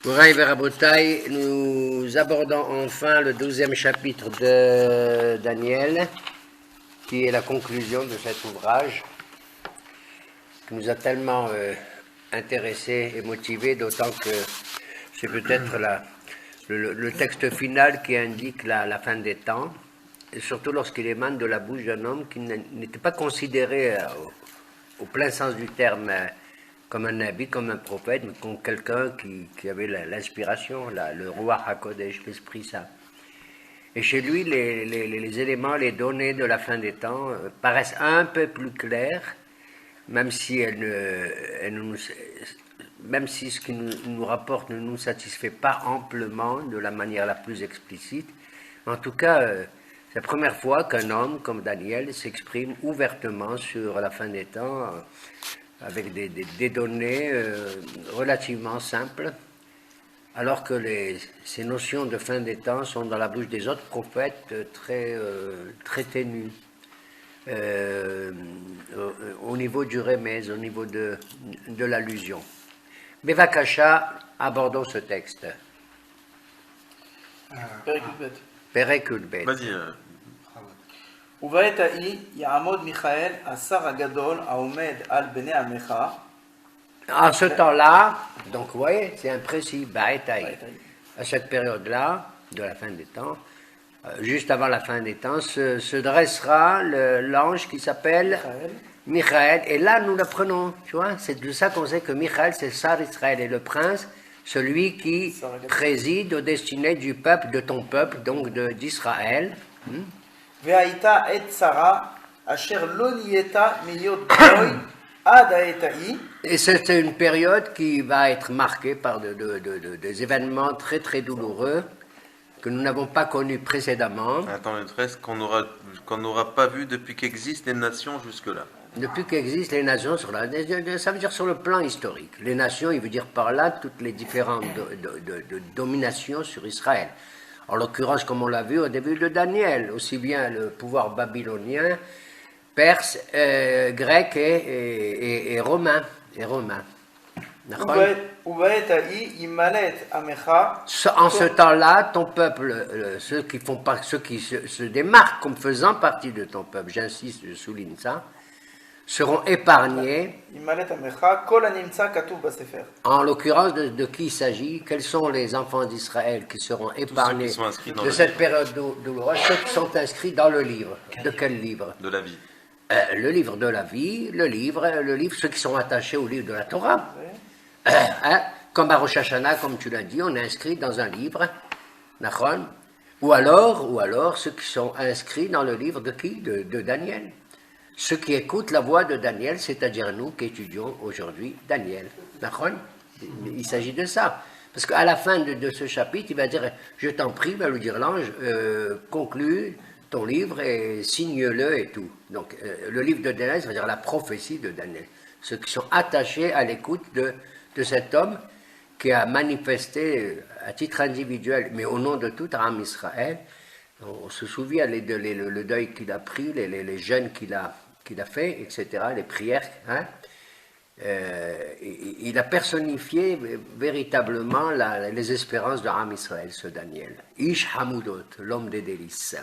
Mouraï Verabotaï, nous abordons enfin le 12e chapitre de Daniel, qui est la conclusion de cet ouvrage, qui nous a tellement intéressés et motivés, d'autant que c'est peut-être le texte final qui indique la fin des temps, et surtout lorsqu'il émane de la bouche d'un homme qui n'était pas considéré au plein sens du terme comme un nabi, comme un prophète, mais comme quelqu'un qui avait l'inspiration, le roi HaKodesh, l'Esprit Saint. Et chez lui, les éléments, les données de la fin des temps paraissent un peu plus clairs, même si même si ce qu'il nous rapporte ne nous satisfait pas amplement de la manière la plus explicite. En tout cas, c'est la première fois qu'un homme comme Daniel s'exprime ouvertement sur la fin des temps, avec des données relativement simples, alors que ces notions de fin des temps sont dans la bouche des autres prophètes très ténues, au niveau du remez, au niveau de l'allusion. Bevakasha, abordons ce texte. Perek Yud-Bet. Vas-y. ובעת ההיא יעמוד מיכאל, השר הגדול העומד על בני עמך. En ce temps-là, donc vous voyez, c'est imprécis, Ba'etaï. À cette période-là, de la fin des temps, juste avant la fin des temps, se dressera l'ange qui s'appelle Michaël. Et là, nous l'apprenons, tu vois, c'est de ça qu'on sait que Michaël, c'est Sar Israël, et le prince, celui qui préside aux destinées du peuple, de ton peuple, donc d'Israël. והייתה עת צרה, אשר לא נהייתה להיות גוי עד העת ההיא. Et c'est une période qui va être marquée par des événements très très douloureux que nous n'avons pas connus précédemment. Attends, le 13, qu'on n'aura pas vu depuis qu'existent les nations jusque-là. Depuis qu'existent les nations, ça veut dire sur le plan historique. Les nations, il veut dire par là toutes les différentes dominations sur Israël. En l'occurrence, comme on l'a vu au début de Daniel, aussi bien le pouvoir babylonien, perse, grec et romain. ובעת ההיא ימלא את עמך. En ce temps-là, ton peuple, ceux qui se démarquent comme faisant partie de ton peuple, j'insiste, je souligne ça, seront épargnés. En l'occurrence, de qui il s'agit? Quels sont les enfants d'Israël qui seront épargnés de cette période douloureuse? Ceux qui sont inscrits dans le livre. De quel livre? De la vie. Le livre de la vie, le livre, ceux qui sont attachés au livre de la Torah. Comme à Rosh Hashanah, comme tu l'as dit, on est inscrit dans un livre, Nachon. Ou alors ceux qui sont inscrits dans le livre de qui? De Daniel. Ceux qui écoutent la voix de Daniel, c'est-à-dire nous qui étudions aujourd'hui Daniel. Nachon. Il s'agit de ça. Parce qu'à la fin de ce chapitre, il va dire, je t'en prie, va lui dire l'ange, conclue ton livre et signe-le et tout. Donc le livre de Daniel, ça veut dire la prophétie de Daniel. Ceux qui sont attachés à l'écoute de cet homme qui a manifesté à titre individuel, mais au nom de tout Am Israël. On se souvient le deuil qu'il a pris, les jeûnes qu'il a fait, etc., les prières. Hein. Il a personnifié véritablement les espérances de Am Israël, ce Daniel. Ish Hamoudot, l'homme des délices.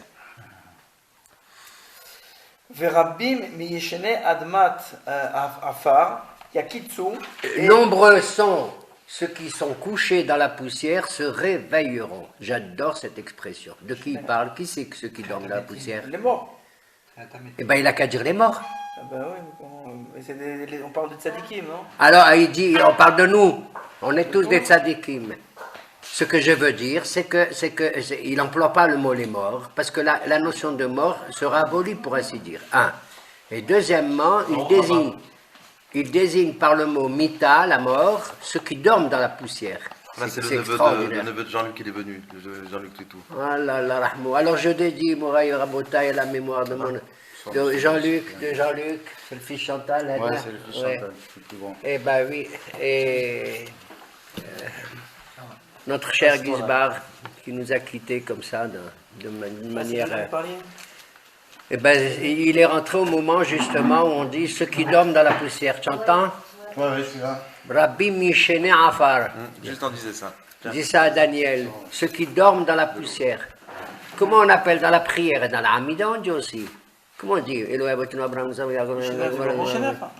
Nombreux sont ceux qui sont couchés dans la poussière se réveilleront. J'adore cette expression. De qui il parle? Qui c'est ceux qui dorment dans la poussière? Les morts. Eh bien, il n'a qu'à dire les morts. Ben oui, on parle de tzadikim, non? Alors, il dit, on parle de nous. On est tous des tzadikim. Ce que je veux dire, c'est il n'emploie pas le mot les morts, parce que la notion de mort sera abolie, pour ainsi dire. Un. Et deuxièmement, il désigne par le mot mita, la mort, ceux qui dorment dans la poussière. Là, c'est le neveu de Jean-Luc qui est venu, Jean-Luc Tutou. Ah là là, rahmou. Alors je dédie Mouraï Rabotaï à la mémoire de Jean-Luc, c'est le fils Chantal. Ouais, c'est le fils Chantal, c'est le plus grand. Eh ben oui, et notre cher Gizbar, qui nous a quittés comme ça, d'une manière... Eh ben, il est rentré au moment justement où on dit ceux qui dorment dans la poussière. Tu entends? Ouais, c'est là. Rabbi Mishene Afar. Juste on disait ça. Tiens. Dis ça à Daniel. Ceux qui dorment dans la poussière. Comment on appelle dans la prière et dans la Hamida, on dit aussi. Comment on dit Elohim Avotinu Abraham,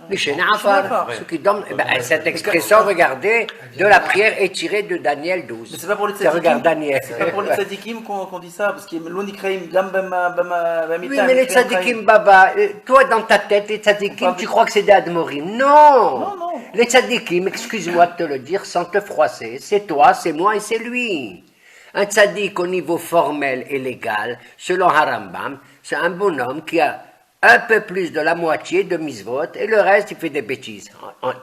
Mishene Afar. Ceux qui dorment. Eh ben, cette expression, regardez, de la prière est tirée de Daniel 12. Mais c'est pas pour les Regarde tzadikim. Daniel. C'est pas pour les tzadikim qu'on dit ça, parce que l'onikraim gam Oui, mais les tzadikim, Baba, toi dans ta tête, les tzadikim, tu crois que c'est des admorim. Non. Non. Les tzadikim, excuse-moi de te le dire sans te froisser, c'est toi, c'est moi et c'est lui. Un tzadik au niveau formel et légal, selon Harambam, c'est un bonhomme qui a un peu plus de la moitié de misvot et le reste il fait des bêtises.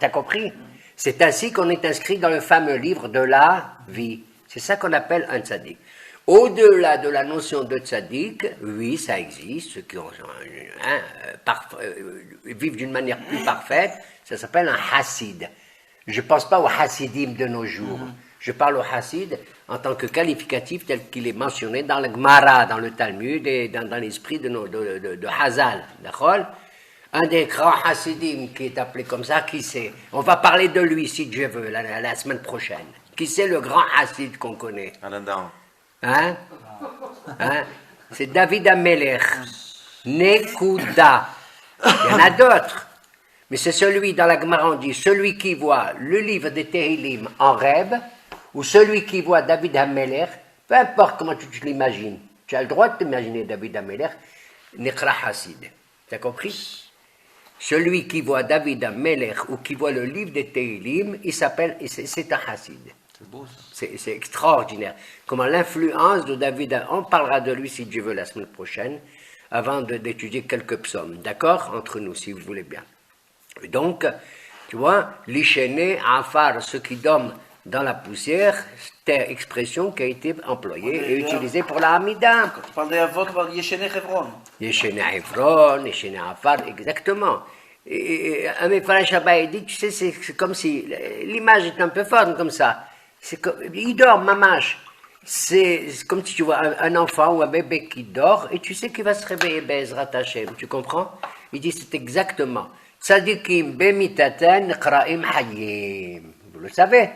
T'as compris? C'est ainsi qu'on est inscrit dans le fameux livre de la vie. C'est ça qu'on appelle un tzadik. Au-delà de la notion de tzaddik, oui, ça existe, ceux qui ont, vivent d'une manière plus parfaite, ça s'appelle un hassid. Je ne pense pas aux hassidim de nos jours. Je parle au hassid en tant que qualificatif tel qu'il est mentionné dans le Gemara, dans le Talmud et dans l'esprit de Hazal. D'accord? Un des grands hassidim qui est appelé comme ça, qui c'est? On va parler de lui, si Dieu veut, la semaine prochaine. Qui c'est le grand hassid qu'on connaît? Alain Dahan. Hein? C'est David Amelech. Nekuda. Il y en a d'autres. Mais c'est celui, dans la Gemara, on dit, celui qui voit le livre des Tehillim en rêve, ou celui qui voit David Amelech, peu importe comment tu l'imagines. Tu as le droit de t'imaginer David Amelech, Nekra Hassid. Tu as compris? Celui qui voit David Amelech ou qui voit le livre des Tehillim, il s'appelle, c'est un Hassid. C'est beau ça. C'est extraordinaire. Comment l'influence de David, on parlera de lui si Dieu veut la semaine prochaine, avant d'étudier quelques psaumes, d'accord? Entre nous, si vous voulez bien. Et donc, tu vois, l'Ishene Afar, ceux qui dorment dans la poussière, c'est une expression qui a été employée et utilisée pour la Hamida. Quand tu parles d'Avot, tu parles de Yeshene Hebron. Yeshene Hebron, Yeshene Afar, exactement. Et un Mephara Shabbat dit, tu sais, c'est comme si, l'image est un peu forte comme ça. Il dort, mamache. C'est comme si tu vois un enfant ou un bébé qui dort et tu sais qu'il va se réveiller, Bezrat Hashem. Tu comprends? Il dit, c'est exactement. Tzadikim bemitaten qra'im hayim. Vous le savez,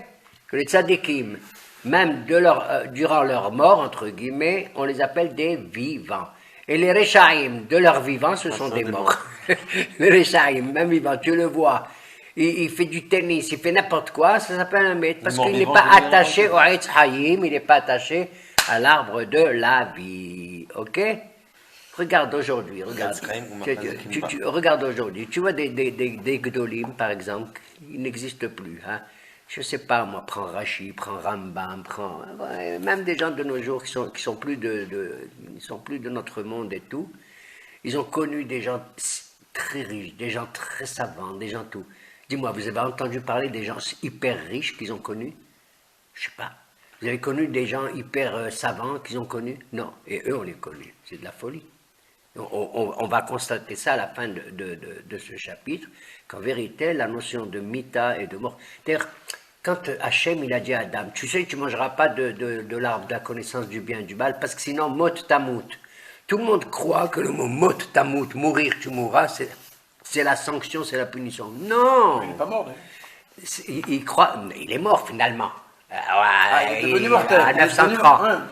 que les tzadikim, même durant leur mort, entre guillemets, on les appelle des vivants. Et les rechaim, de leur vivant, ce sont des morts. Les rechaim, même vivants, tu le vois. Il fait du tennis, il fait n'importe quoi, ça s'appelle un maître, parce qu'il n'est pas attaché au Eitz Hayim, il n'est pas attaché à l'arbre de la vie. Ok? Regarde aujourd'hui, regarde. Regarde aujourd'hui, tu vois des Gdolim, par exemple, ils n'existent plus. Hein? Je ne sais pas, moi, prends Rashi, prends Rambam, même des gens de nos jours qui sont plus de notre monde et tout, ils ont connu des gens très riches, des gens très savants, des gens tout. Dis-moi, vous avez entendu parler des gens hyper riches qu'ils ont connus? Je ne sais pas. Vous avez connu des gens hyper savants qu'ils ont connus? Non. Et eux, on les connaît. C'est de la folie. On va constater ça à la fin de ce chapitre, qu'en vérité, la notion de mita et de mort. D'ailleurs, quand Hachem, il a dit à Adam, tu sais, tu ne mangeras pas de l'arbre de la connaissance du bien et du mal, parce que sinon, mot tamut. Tout le monde croit que le mot mot tamut, mourir, tu mourras, c'est la sanction, c'est la punition. Non! Il n'est pas mort, il croit, il est mort finalement. Il est devenu mortel. À 930.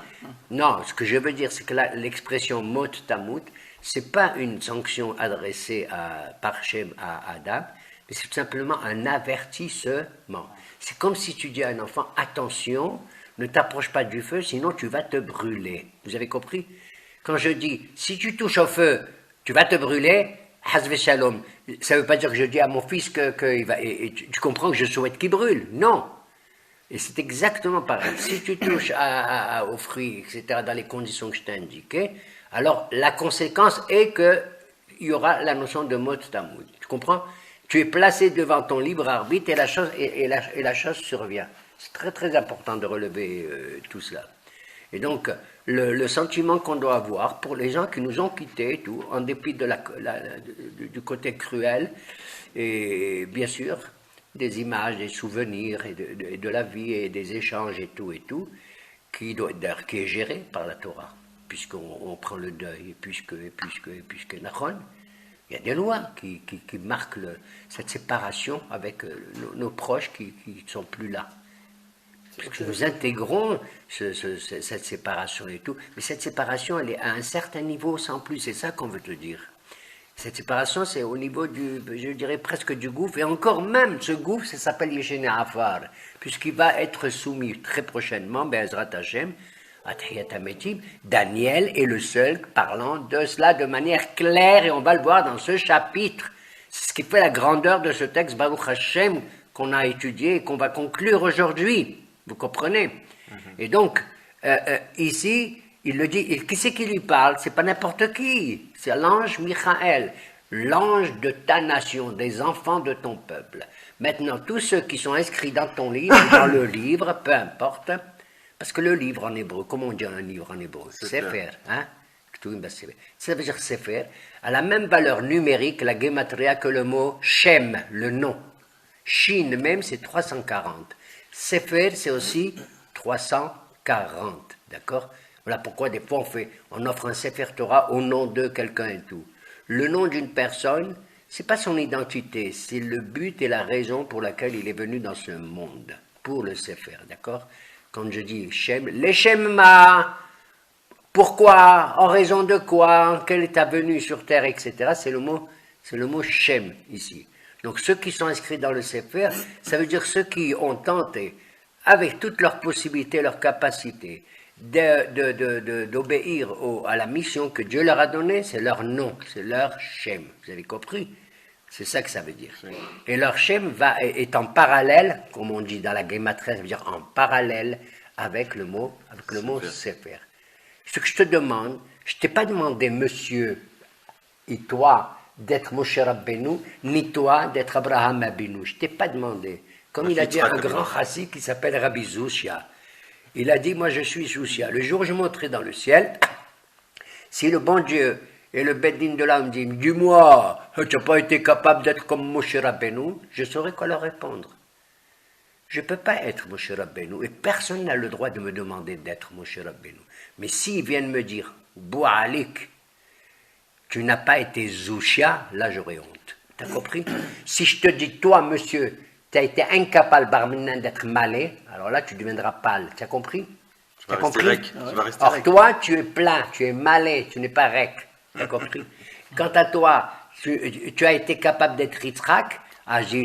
Non, ce que je veux dire, c'est que l'expression mot tamut, c'est pas une sanction adressée par Shem à Adam, mais c'est tout simplement un avertissement. C'est comme si tu dis à un enfant, attention, ne t'approche pas du feu, sinon tu vas te brûler. Vous avez compris? Quand je dis, si tu touches au feu, tu vas te brûler, Hazve Shalom, ça ne veut pas dire que je dis à mon fils qu'il va. Et tu comprends que je souhaite qu'il brûle. Non. Et c'est exactement pareil. Si tu touches aux fruits, etc., dans les conditions que je t'ai indiquées, alors la conséquence est qu'il y aura la notion de mot tamoud. Tu comprends? Tu es placé devant ton libre arbitre et la chose survient. C'est très très important de relever tout cela. Et donc, le sentiment qu'on doit avoir pour les gens qui nous ont quittés, tout, en dépit du côté cruel, et bien sûr, des images, des souvenirs, et de la vie, et des échanges, et tout, qui est géré par la Torah, puisqu'on prend le deuil, et puisque, Nachon, Il y a des lois qui marquent cette séparation avec nos proches qui ne sont plus là. Parce que nous intégrons cette séparation et tout, mais cette séparation, elle est à un certain niveau sans plus, c'est ça qu'on veut te dire. Cette séparation, c'est au niveau je dirais presque du gouffre, et encore même, ce gouffre, ça s'appelle Yeshene Afar, puisqu'il va être soumis très prochainement, Be'ezrat Hashem, à Tchiyat HaMetim. Daniel est le seul parlant de cela de manière claire, et on va le voir dans ce chapitre. C'est ce qui fait la grandeur de ce texte, Baruch Hashem, qu'on a étudié et qu'on va conclure aujourd'hui. Vous comprenez? Et donc, ici, il le dit, et qui c'est qui lui parle? C'est pas n'importe qui, c'est l'ange Michael, l'ange de ta nation, des enfants de ton peuple. Maintenant, tous ceux qui sont inscrits dans ton livre, dans le livre, peu importe, parce que le livre en hébreu, comment on dit un livre en hébreu? Sefer, hein? Ça veut dire Sefer, a la même valeur numérique, la gematria, que le mot Shem, le nom. Shin même, c'est 340. Sefer, c'est aussi 340, d'accord? Voilà pourquoi des fois on offre un Sefer Torah au nom de quelqu'un et tout. Le nom d'une personne, c'est pas son identité, c'est le but et la raison pour laquelle il est venu dans ce monde, pour le Sefer, d'accord? Quand je dis Shem, les Shemma, pourquoi, en raison de quoi, quelle est ta venue sur terre, etc. C'est le mot Shem ici. Donc ceux qui sont inscrits dans le Sefer, ça veut dire ceux qui ont tenté, avec toutes leurs possibilités, leurs capacités, d'obéir à la mission que Dieu leur a donnée, c'est leur nom, c'est leur Shem. Vous avez compris? C'est ça que ça veut dire. Et leur Shem est en parallèle, comme on dit dans la Gematria, ça veut dire en parallèle avec le mot Sefer. Ce que je te demande, je ne t'ai pas demandé, monsieur, et toi, d'être Moshe Rabbeinu, ni toi, d'être Abraham Abinu. Je ne t'ai pas demandé. Comme il a dit un grand chassid qui s'appelle Rabbi Zushia. Il a dit, moi je suis Zushia. Le jour où je monterai dans le ciel, si le bon Dieu et le Beddin de l'âme dit, dis-moi, tu n'as pas été capable d'être comme Moshe Rabbeinu, je saurai quoi leur répondre. Je ne peux pas être Moshe Rabbeinu, et personne n'a le droit de me demander d'être Moshe Rabbeinu. Mais s'ils viennent me dire, Boualik, tu n'as pas été Zushia, là j'aurai honte. T'as compris? Si je te dis, toi monsieur, tu as été incapable barminan d'être malais, alors là tu deviendras pâle. Tu as compris? Tu vas rester rec. Or toi, tu es plein, tu es malais, tu n'es pas rec. Tu as compris? Quant à toi, tu as été capable d'être Yitzhak,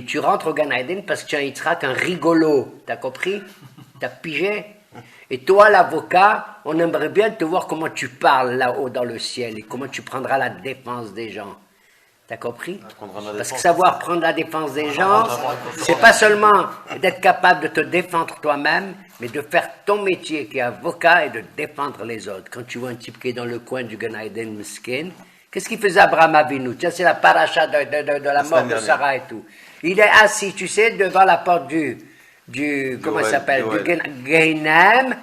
tu rentres au Gan Eden parce que tu es un Yitzhak, un rigolo. Tu as compris? Tu as pigé? Et toi, l'avocat, on aimerait bien te voir comment tu parles là-haut dans le ciel et comment tu prendras la défense des gens. T'as compris? Parce que savoir prendre la défense des gens, c'est pas seulement d'être capable de te défendre toi-même, mais de faire ton métier qui est avocat et de défendre les autres. Quand tu vois un type qui est dans le coin du Gan Eden Miskin, qu'est-ce qu'il faisait Abraham Avinu? Tiens, c'est la paracha de la mort de Sarah et tout. Il est assis, tu sais, devant la porte comment ça s'appelle, du Gehinnom,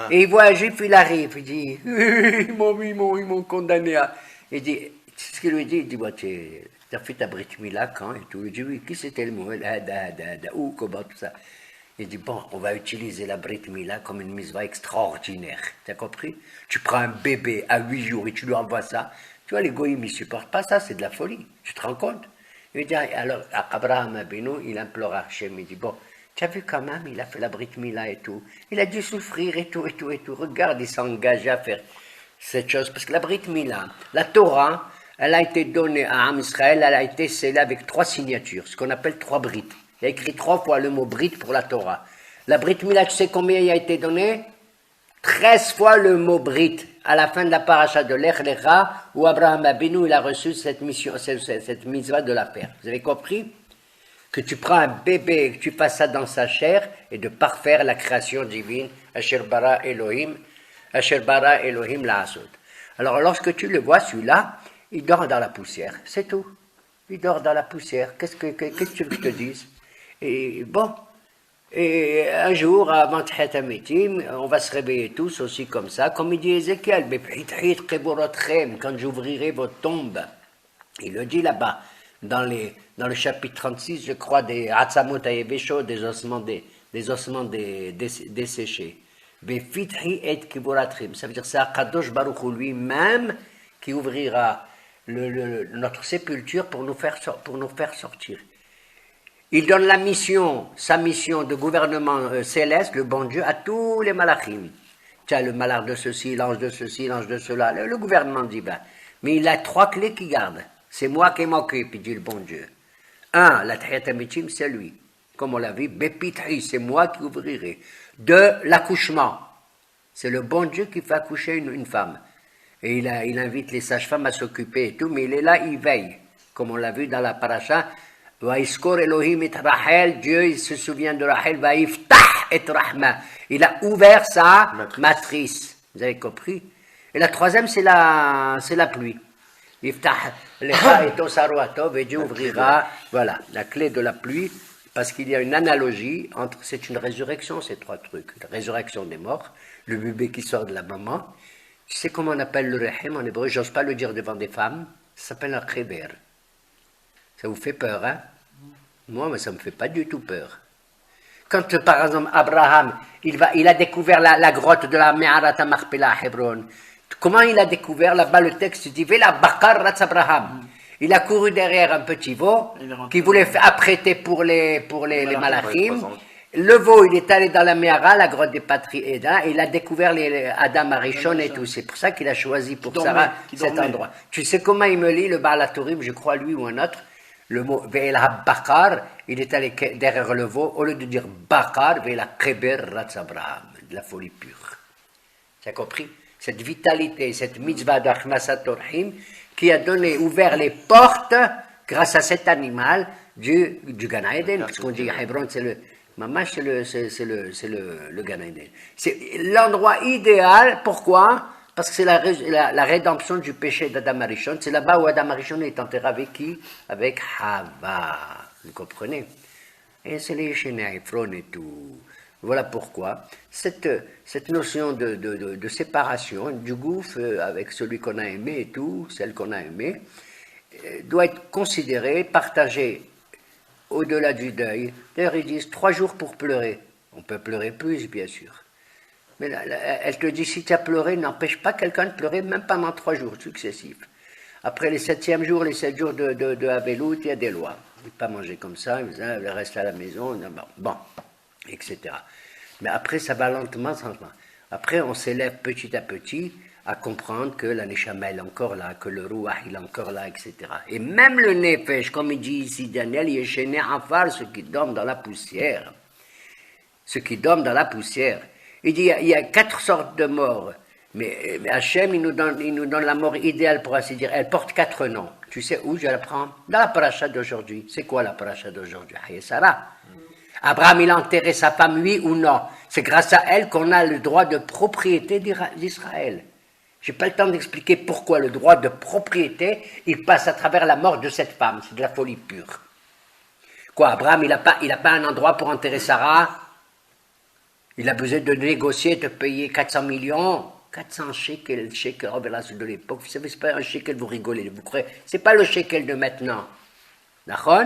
et il voit un juif, il arrive, il dit, ils m'ont condamné à... Il dit, c'est ce qu'il lui dit, il dit, tu as fait ta Brit Mila quand et tout. Il dit, oui, qui c'était le mot, où, comment, tout ça. Il dit, bon, on va utiliser la Brit Mila comme une mitzvah extraordinaire. Tu as compris? Tu prends un bébé à 8 jours et tu lui envoies ça. Tu vois, les goïms, ils ne supportent pas ça, c'est de la folie. Tu te rends compte? Il dit, alors, Abraham Abinu, il implore Hachem, il dit, bon, tu as vu quand même, il a fait la Brit Mila et tout. Il a dû souffrir et tout, et tout, et tout. Regarde, il s'est engagé à faire cette chose. Parce que la Brit Mila, la Torah, elle a été donnée à Am Israël, elle a été scellée avec 3 signatures, ce qu'on appelle 3 brites. Il y a écrit 3 fois le mot Brit pour la Torah. La Brit Mila, tu sais combien il a été donné? 13 fois le mot Brit, à la fin de la paracha de Lech Lecha, où Abraham Abinu, il a reçu cette mission, cette mitzvah de la faire. Vous avez compris? Que tu prends un bébé et que tu fasses ça dans sa chair, et de parfaire la création divine, Asher bara Elohim la'asot. Alors lorsque tu le vois, celui-là, il dort dans la poussière, c'est tout. Il dort dans la poussière. Qu'est-ce que tu veux que je te dise? Et bon, et un jour, avant Tchiyat HaMetim, on va se réveiller tous aussi comme ça, comme il dit Ézéchiel, quand j'ouvrirai votre tombe. Il le dit là-bas, dans le chapitre 36, je crois, des Atzamot HaYeveshot, des ossements desséchés. Ça veut dire que c'est Akadosh Baruch Hu lui-même qui ouvrira notre sépulture pour nous faire sortir. Il donne la mission, sa mission de gouvernement céleste, le bon Dieu, à tous les malachim. Tiens, le malach de ceci, l'ange de ceci, l'ange de cela, le gouvernement divin. Mais il a 3 clés qu'il garde. C'est moi qui m'occupe, dit le bon Dieu. 1, la Tahiyat HaMetim, c'est lui. Comme on l'a vu, Bepitri, c'est moi qui ouvrirai. 2, l'accouchement. C'est le bon Dieu qui fait accoucher une femme. Et il invite les sages-femmes à s'occuper et tout, mais il est là, il veille. Comme on l'a vu dans la paracha, Vaïskor Elohim et Rachel, Dieu il se souvient de Rachel, Vaïftah et Rahma. Il a ouvert sa matrice. Vous avez compris? Et la 3e, c'est la pluie. Iftah lecha et tosaruatov, et Dieu ouvrira, voilà, la clé de la pluie, parce qu'il y a une analogie entre, c'est une résurrection, ces 3 trucs. La résurrection des morts, le bébé qui sort de la maman. Tu sais comment on appelle le Rechem en hébreu? J'ose pas le dire devant des femmes. Ça s'appelle un Kéber. Ça vous fait peur, hein? Moi, mais ça me fait pas du tout peur. Quand, par exemple, Abraham, il a découvert la grotte de la Me'arat HaMachpelah à Hebron. Comment il a découvert? Là-bas, le texte dit, Vela Bakar Ratz Abraham. Il a couru derrière un petit veau qui voulait apprêter pour les malachim. Le veau, il est allé dans la Me'ara, la grotte des Patriédas, et il a découvert les Adam Arishon et tout. C'est pour ça qu'il a choisi pour Sarah cet endroit. Tu sais comment il me lit, le Baal HaTurim, je crois lui ou un autre, le mot Ve'el HaBakar, il est allé derrière le veau, au lieu de dire Bakar, Ve'el HaKeber Ratz Abraham, de la folie pure. Tu as compris? Cette vitalité, cette mitzvah d'Achmasat Orhim, qui a ouvert les portes, grâce à cet animal, du Gan Eden, parce qu'on dit Hebron, c'est le Mamash, c'est le Gan Eden. C'est l'endroit idéal, pourquoi? Parce que c'est la rédemption du péché d'Adam Arishon. C'est là-bas où Adam Arishon est enterré avec qui? Avec Hava. Vous comprenez? Et c'est les Yeshenei Ephron et tout. Voilà pourquoi cette notion de séparation du gouffre avec celui qu'on a aimé et tout, celle qu'on a aimée, doit être considérée, partagée au-delà du deuil. D'ailleurs, ils disent 3 jours pour pleurer. On peut pleurer plus, bien sûr. Mais là, elle te dit, si tu as pleuré, n'empêche pas quelqu'un de pleurer, même pendant 3 jours successifs. Après les 7e jours, les 7 jours de Avelout, il y a des lois. Il ne faut pas manger comme ça, il reste à la maison, bon, etc. Mais après, ça va lentement. Après, on s'élève petit à petit à comprendre que la Neshama est encore là, que le Ruach il est encore là, etc. Et même le Nefesh, comme il dit ici Daniel, il est chéné Afar, ceux qui dorment dans la poussière. Ceux qui dorment dans la poussière. Il dit, il y a 4 sortes de morts. Mais Hachem, il nous donne la mort idéale, pour ainsi dire. Elle porte 4 noms. Tu sais où je la prends? Dans la paracha d'aujourd'hui. C'est quoi la paracha d'aujourd'hui? Sarah. Abraham, il a enterré sa femme, oui ou non? C'est grâce à elle qu'on a le droit de propriété d'Israël. Je n'ai pas le temps d'expliquer pourquoi le droit de propriété, il passe à travers la mort de cette femme. C'est de la folie pure. Quoi, Abraham, il n'a pas un endroit pour enterrer Sarah? Il a besoin de négocier, de payer 400 millions. 400 shekels, le shekel de l'époque. Vous savez, ce n'est pas un shekel, vous rigolez, vous croyez. Ce n'est pas le shekel de maintenant. D'accord?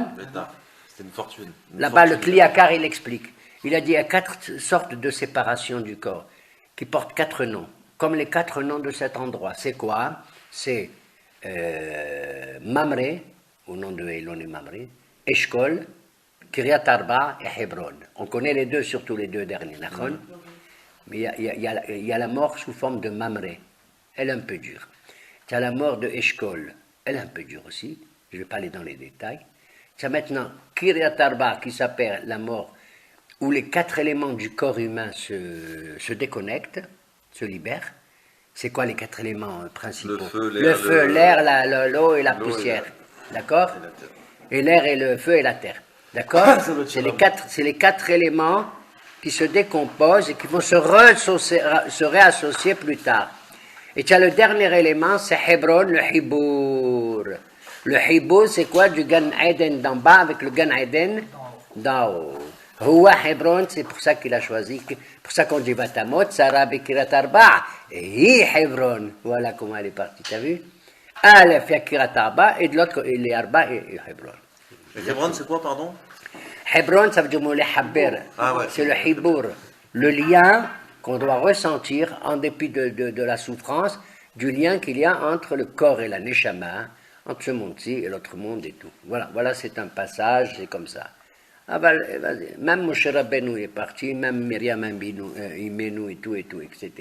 C'était une fortune. Là-bas, le Kliakar, il explique. Il a dit il y a 4 sortes de séparation du corps qui portent 4 noms. Comme les 4 noms de cet endroit. C'est quoi? C'est Mamre, au nom de Elon et Mamre, Eshkol, Kiryat Arba et Hebron. On connaît les 2, surtout les 2 derniers. D'accord? Mais il y a la mort sous forme de Mamre. Elle est un peu dure. Tu as la mort de Eshkol. Elle est un peu dure aussi. Je ne vais pas aller dans les détails. Tu as maintenant Kiryat Arba qui s'appelle la mort où les 4 éléments du corps humain se déconnectent, se libèrent. C'est quoi les 4 éléments principaux? Le feu, l'air, l'eau et la poussière. D'accord? Et l'air et le feu et la terre. D'accord? C'est les 4 éléments qui se décomposent et qui vont se réassocier plus tard. Et tu as le dernier élément, c'est Hebron, le Hibour. Le Hibour, c'est quoi? Du Gan Eden d'en bas avec le Gan Eden d'en haut. Huwa Hebron, c'est pour ça qu'il a choisi, pour ça qu'on dit Vatamot, Sarah Bekirat Arba, et Hi Hebron. Voilà comment elle est partie, t'as vu? Aleph, il y a Kirat Arba, et de l'autre, il y a Arba et Hebron. Et Hebron, c'est quoi, pardon? Hebron, ça veut dire le Habber. Ouais. C'est le Hibour. Le lien qu'on doit ressentir, en dépit de la souffrance, du lien qu'il y a entre le corps et la Neshama, entre ce monde-ci et l'autre monde et tout. Voilà, c'est un passage, c'est comme ça. Ah bah, vas-y. Même Moshe Rabbeinu est parti, même Myriam Imenu et tout, etc.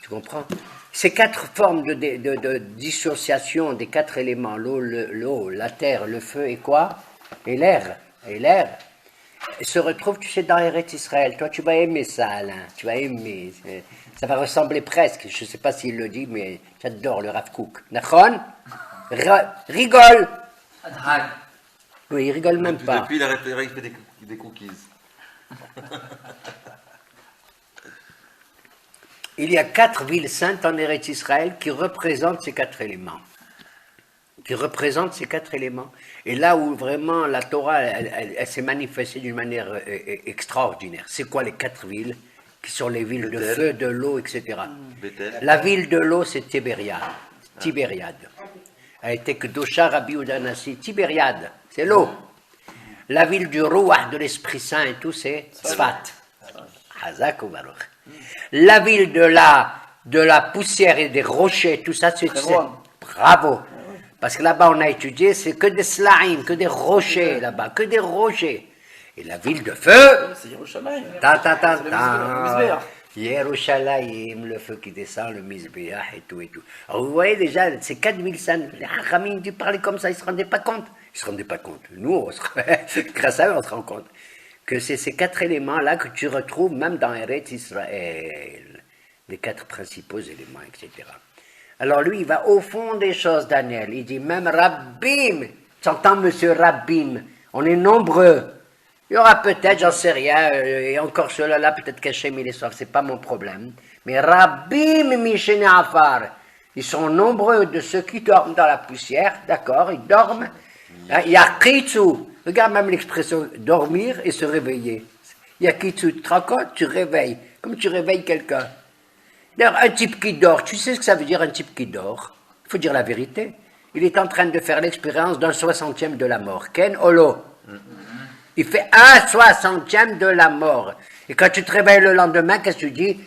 Tu comprends? Ces 4 formes de dissociation des 4 éléments, l'eau, la terre, le feu et quoi? Et l'air. Se retrouvent, tu sais, dans Eretz Israël. Toi, tu vas aimer ça, Alain. Tu vas aimer. Ça va ressembler presque. Je ne sais pas s'il le dit, mais j'adore le Rav Kook. Nachon? Rigole! Oui, il rigole même pas. Depuis, il fait des cookies. Il y a 4 villes saintes en Eretz Israël qui représentent ces 4 éléments. Et là où vraiment la Torah, elle s'est manifestée d'une manière extraordinaire. C'est quoi les 4 villes qui sont les villes de feu, de l'eau, etc. La ville de l'eau, c'est Tibériade. Elle était que Dosha, Rabbi Udanassi, Tibériade, c'est l'eau. La ville du Ruach, de l'Esprit Saint et tout, c'est Tzfat. Hazak ou Baruch. La ville de la poussière et des rochers, tout ça, c'est bravo. Parce que là-bas, on a étudié, c'est que des slaim, que des rochers là-bas, que des rochers. Et la ville de feu, c'est Yerushalayim. Yerushalayim, le feu qui descend, le Mizbeach et tout. Alors vous voyez déjà, ces 4 villes saintes, les Hachamim, tu parlais comme ça, ils ne se rendaient pas compte. Nous, grâce à eux, on se rend compte que c'est ces 4 éléments-là que tu retrouves même dans Eretz Israël. Les 4 principaux éléments, etc. Alors lui, il va au fond des choses, Daniel. Il dit même Rabbim. Tu entends, monsieur Rabbim? On est nombreux. Il y aura peut-être, j'en sais rien, et encore ceux-là, peut-être qu'Hachem il est sauve, c'est pas mon problème. Mais Rabbim Mishene Afar. Ils sont nombreux de ceux qui dorment dans la poussière, d'accord? Ils dorment. Yakitsu. Regarde même l'expression dormir et se réveiller. Yakitsu, tu te rends compte? Tu réveilles, comme tu réveilles quelqu'un. D'ailleurs, un type qui dort, tu sais ce que ça veut dire un type qui dort? Il faut dire la vérité. Il est en train de faire l'expérience d'un 60e de la mort. Ken Olo. Il fait un 60e de la mort. Et quand tu te réveilles le lendemain, qu'est-ce que tu dis?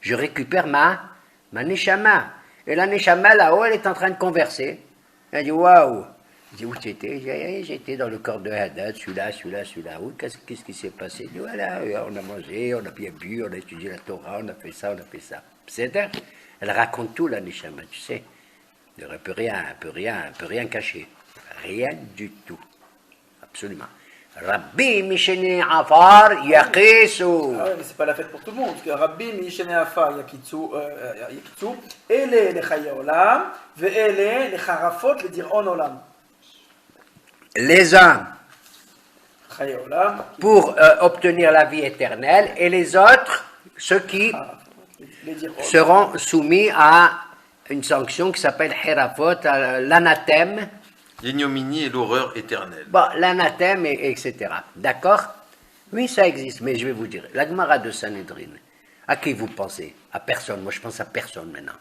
Je récupère ma neshama. Et la neshama là-haut, elle est en train de converser. Elle dit waouh. Il dit, où tu étais? J'étais dans le corps de Hadad, celui-là. Oui, qu'est-ce qui s'est passé? Il dit, voilà, on a mangé, on a bien bu, on a étudié la Torah, on a fait ça. C'est-à-dire, elle raconte tout, la Neshama, tu sais. Elle ne peut rien cacher. Rien du tout. Absolument. Rabbi Mishene Afar Yakisu. Ah ouais, mais c'est pas la fête pour tout le monde. Parce que Rabbi Mishene Afar Yakitsu, Ele le Chaye Olam, Ve'ele le Charafot le Dir'on Olam. Les uns Chaye Olam. pour obtenir la vie éternelle, et les autres, ceux qui seront soumis à une sanction qui s'appelle Herafot, l'anathème. L'ignominie et l'horreur éternelle. Bon, l'anathème, etc. D'accord? Oui, ça existe, mais je vais vous dire. La Gemara de Sanhedrin, à qui vous pensez? À personne. Moi, je pense à personne maintenant.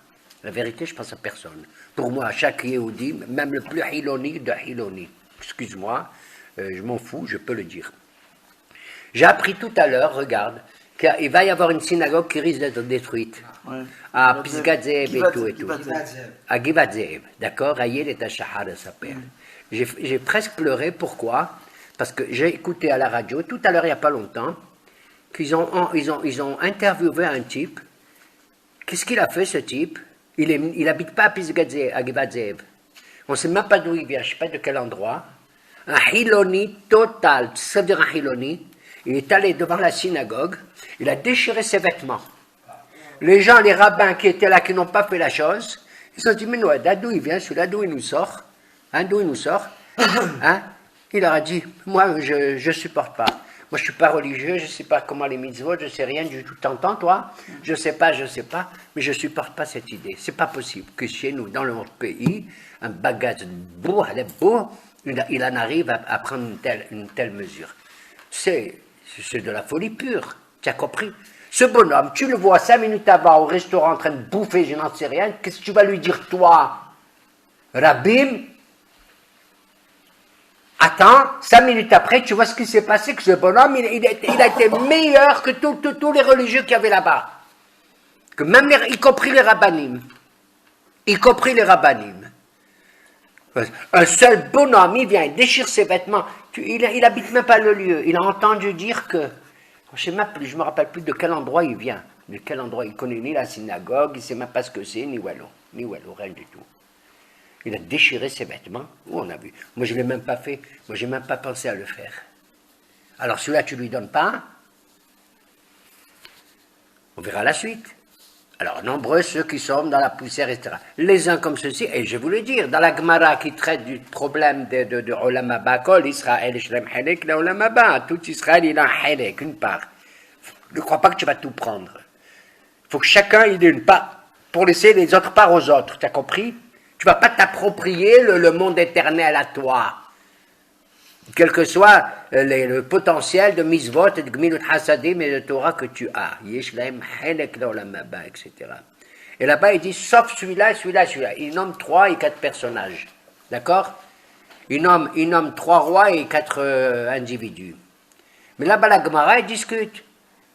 La vérité, je pense à personne. Pour moi, chaque Yehudi, même le plus Hiloni de Hiloni, excuse-moi, je m'en fous, je peux le dire. J'ai appris tout à l'heure, regarde, qu'il va y avoir une synagogue qui risque d'être détruite. Ouais. À Pisgat Ze'ev et tout. À Givat Ze'ev, d'accord? Ayel et Tachahar s'appelle. J'ai presque pleuré, pourquoi? Parce que j'ai écouté à la radio, tout à l'heure, il n'y a pas longtemps, qu'ils ont interviewé un type. Qu'est-ce qu'il a fait, ce type? Il n'habite pas à Pisgat Ze'ev, à Givat Ze'ev. On ne sait même pas d'où il vient, je ne sais pas de quel endroit. Un Hiloni total, ça veut dire un Hiloni. Il est allé devant la synagogue, il a déchiré ses vêtements. Les gens, les rabbins qui étaient là, qui n'ont pas fait la chose, ils se sont dit, mais non, d'où il vient, celui-là, d'où il nous sort? D'où il nous sort? Il leur a dit, moi, je ne supporte pas. Moi, je ne suis pas religieux, je ne sais pas comment les mitzvot, je ne sais rien du tout. T'entends, toi? Je ne sais pas, mais je ne supporte pas cette idée. C'est pas possible que chez nous, dans notre pays, un bagage beau, il en arrive à prendre une telle mesure. C'est de la folie pure, tu as compris? Ce bonhomme, tu le vois 5 minutes avant au restaurant en train de bouffer, je n'en sais rien, qu'est-ce que tu vas lui dire, toi? Rabbim, attends, 5 minutes après, tu vois ce qui s'est passé, que ce bonhomme, il a été meilleur que tous les religieux qu'il y avait là-bas. Que même y compris les rabbinim. y compris les rabbinim. Un seul bonhomme, il vient, il déchire ses vêtements, il habite même pas le lieu, il a entendu dire que, je sais même plus, je me rappelle plus de quel endroit il vient, de quel endroit, il connaît ni la synagogue, il sait même pas ce que c'est, ni Wallo, rien du tout. Il a déchiré ses vêtements, où on a vu. Moi je l'ai même pas fait, moi j'ai même pas pensé à le faire. Alors celui-là tu lui donnes pas, on verra la suite. Alors, nombreux ceux qui sont dans la poussière, etc. Les uns comme ceci, et je vous le dire, dans la Gemara qui traite du problème de Olam Haba, Kol Israël, Shlem Halek, la Olam Haba, tout Israël, il a un Halek, une part. Ne crois pas que tu vas tout prendre. Il faut que chacun ait une part pour laisser les autres parts aux autres, tu as compris? Tu ne vas pas t'approprier le monde éternel à toi. Quel que soit le potentiel de misvot et de gmilut hasadim et de Torah que tu as. Yesh lahem helek l'olam haba, etc. Et là-bas, il dit, sauf celui-là, celui-là, celui-là. Il nomme 3 et 4 personnages. D'accord? Il nomme 3 rois et 4 individus. Mais là-bas, la Gemara, il discute.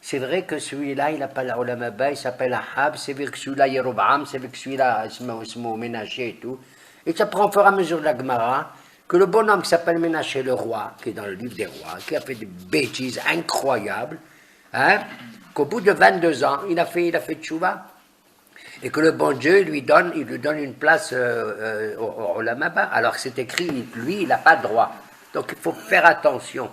C'est vrai que celui-là, il n'a pas l'olam haba, il s'appelle Ahab, c'est vrai que celui-là, Yeroboam, c'est vrai que celui-là, Ismo Ménaché et tout. Et ça prend au fur et à mesure de la Gemara, que le bonhomme qui s'appelle Ménaché le roi, qui est dans le livre des rois, qui a fait des bêtises incroyables, hein, qu'au bout de 22 ans, il a fait tchouva, et que le bon Dieu il lui donne une place au Olam Haba. Alors c'est écrit, lui, il n'a pas de droit. Donc il faut faire attention.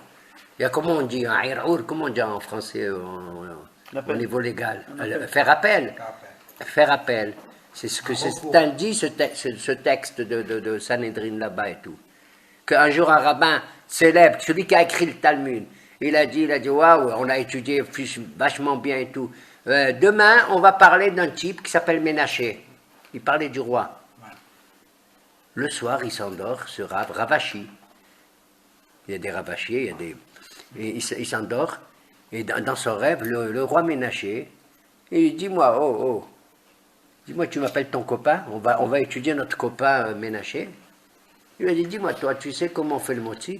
Il y a, comment on dit, un ir'our, comment on dit en français, au niveau légal, faire appel. Faire appel. C'est ce que c'est indiqué, ce texte de Sanhedrin là-bas et tout. Qu'un jour un rabbin célèbre, celui qui a écrit le Talmud, il a dit waouh, on a étudié vachement bien et tout. Demain, on va parler d'un type qui s'appelle Ménaché. Il parlait du roi. Le soir, il s'endort, ce Ravashi. Il y a des Ravachis, il s'endort, et dans son rêve, le roi Ménaché, il dit dis-moi, tu m'appelles ton copain, on va étudier notre copain Ménaché. Il lui a dit, dis-moi, toi, tu sais comment on fait le moti?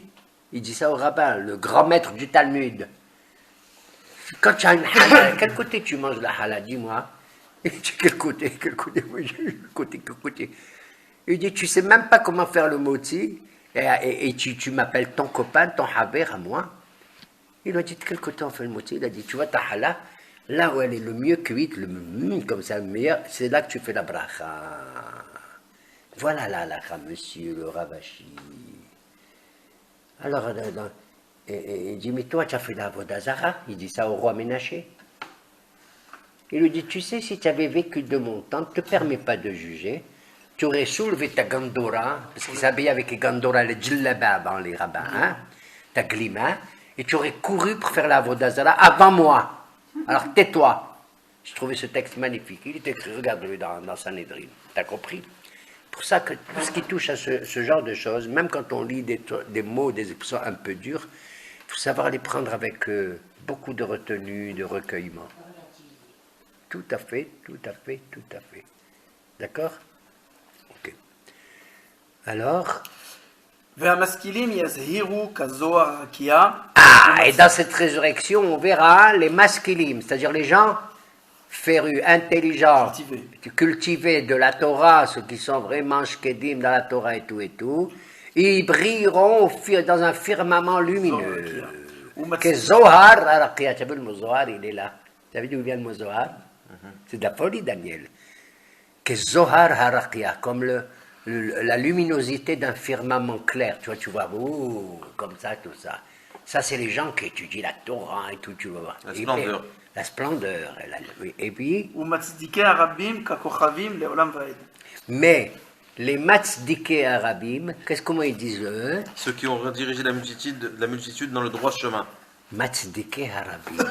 Il dit ça au rabbin, le grand maître du Talmud. Quand tu as une halal, quel côté tu manges la halal? Dis-moi. Il dit, quel côté? Quel côté? Il dit, tu sais même pas comment faire le moti, et tu m'appelles ton copain, ton haber à moi. Il lui a dit, de quel côté on fait le moti? Il a dit, tu vois ta halal, là où elle est le mieux cuite, comme ça, le meilleur, c'est là que tu fais la bracha. Voilà la halakha, monsieur le Ravashi. Alors, il dit, mais toi, tu as fait la Vodazara? Il dit ça au roi Ménaché. Il lui dit, tu sais, si tu avais vécu de mon temps, ne te permets pas de juger, tu aurais soulevé ta gandora, parce qu'ils s'habillaient avec les gandoras, les djillabab, les rabbins, hein, ta glima, et tu aurais couru pour faire la Vodazara avant moi. Alors tais-toi. J'ai trouvé ce texte magnifique. Il est écrit, regarde-le dans Sanhedrin. T'as compris? C'est pour ça que tout ce qui touche à ce genre de choses, même quand on lit des mots, des expressions un peu dures, il faut savoir les prendre avec beaucoup de retenue, de recueillement. Tout à fait. D'accord? Ok. Alors... et dans cette résurrection, on verra les masculimes, c'est-à-dire les gens férus, intelligents, cultivés de la Torah, ceux qui sont vraiment shkedim dans la Torah et tout, ils brilleront dans un firmament lumineux. Que Zohar, tu as vu le mot Zohar, il est là. Tu as vu d'où vient le mot Zohar? C'est de la folie, Daniel. Que Zohar harakia, comme la luminosité d'un firmament clair. Tu vois, comme ça, tout ça. Ça, c'est les gens qui étudient la Torah et tout, tu vois. La splendeur. La splendeur. Et puis... Mais les matzdikei arabim, comment ils disent eux? Ceux qui ont redirigé la multitude dans le droit chemin. Matzdikei arabim.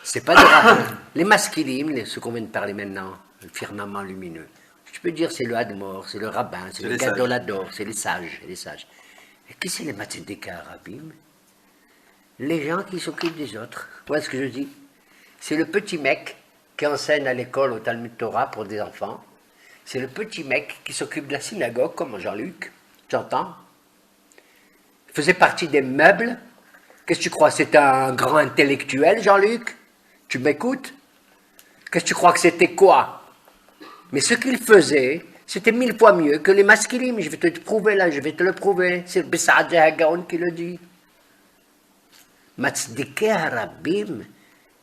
C'est pas des rabbins. Les masculimes, ceux qu'on vient de parler maintenant, le firmament lumineux. Tu peux dire c'est le Hadmor, c'est le rabbin, c'est le gadolador, c'est les sages. Et qui c'est les matzdikei arabim? Les gens qui s'occupent des autres. Tu vois ce que je dis? C'est le petit mec qui enseigne à l'école au Talmud Torah pour des enfants. C'est le petit mec qui s'occupe de la synagogue, comme Jean-Luc. Tu entends? Il faisait partie des meubles. Qu'est-ce que tu crois? C'est un grand intellectuel, Jean-Luc? Tu m'écoutes? Qu'est-ce que tu crois que c'était quoi? Mais ce qu'il faisait, C'était 1000 fois mieux que les masculines. Je vais te le prouver là, je vais te le prouver. C'est Bessaad Hagaon qui le dit. Matzdike Harabim,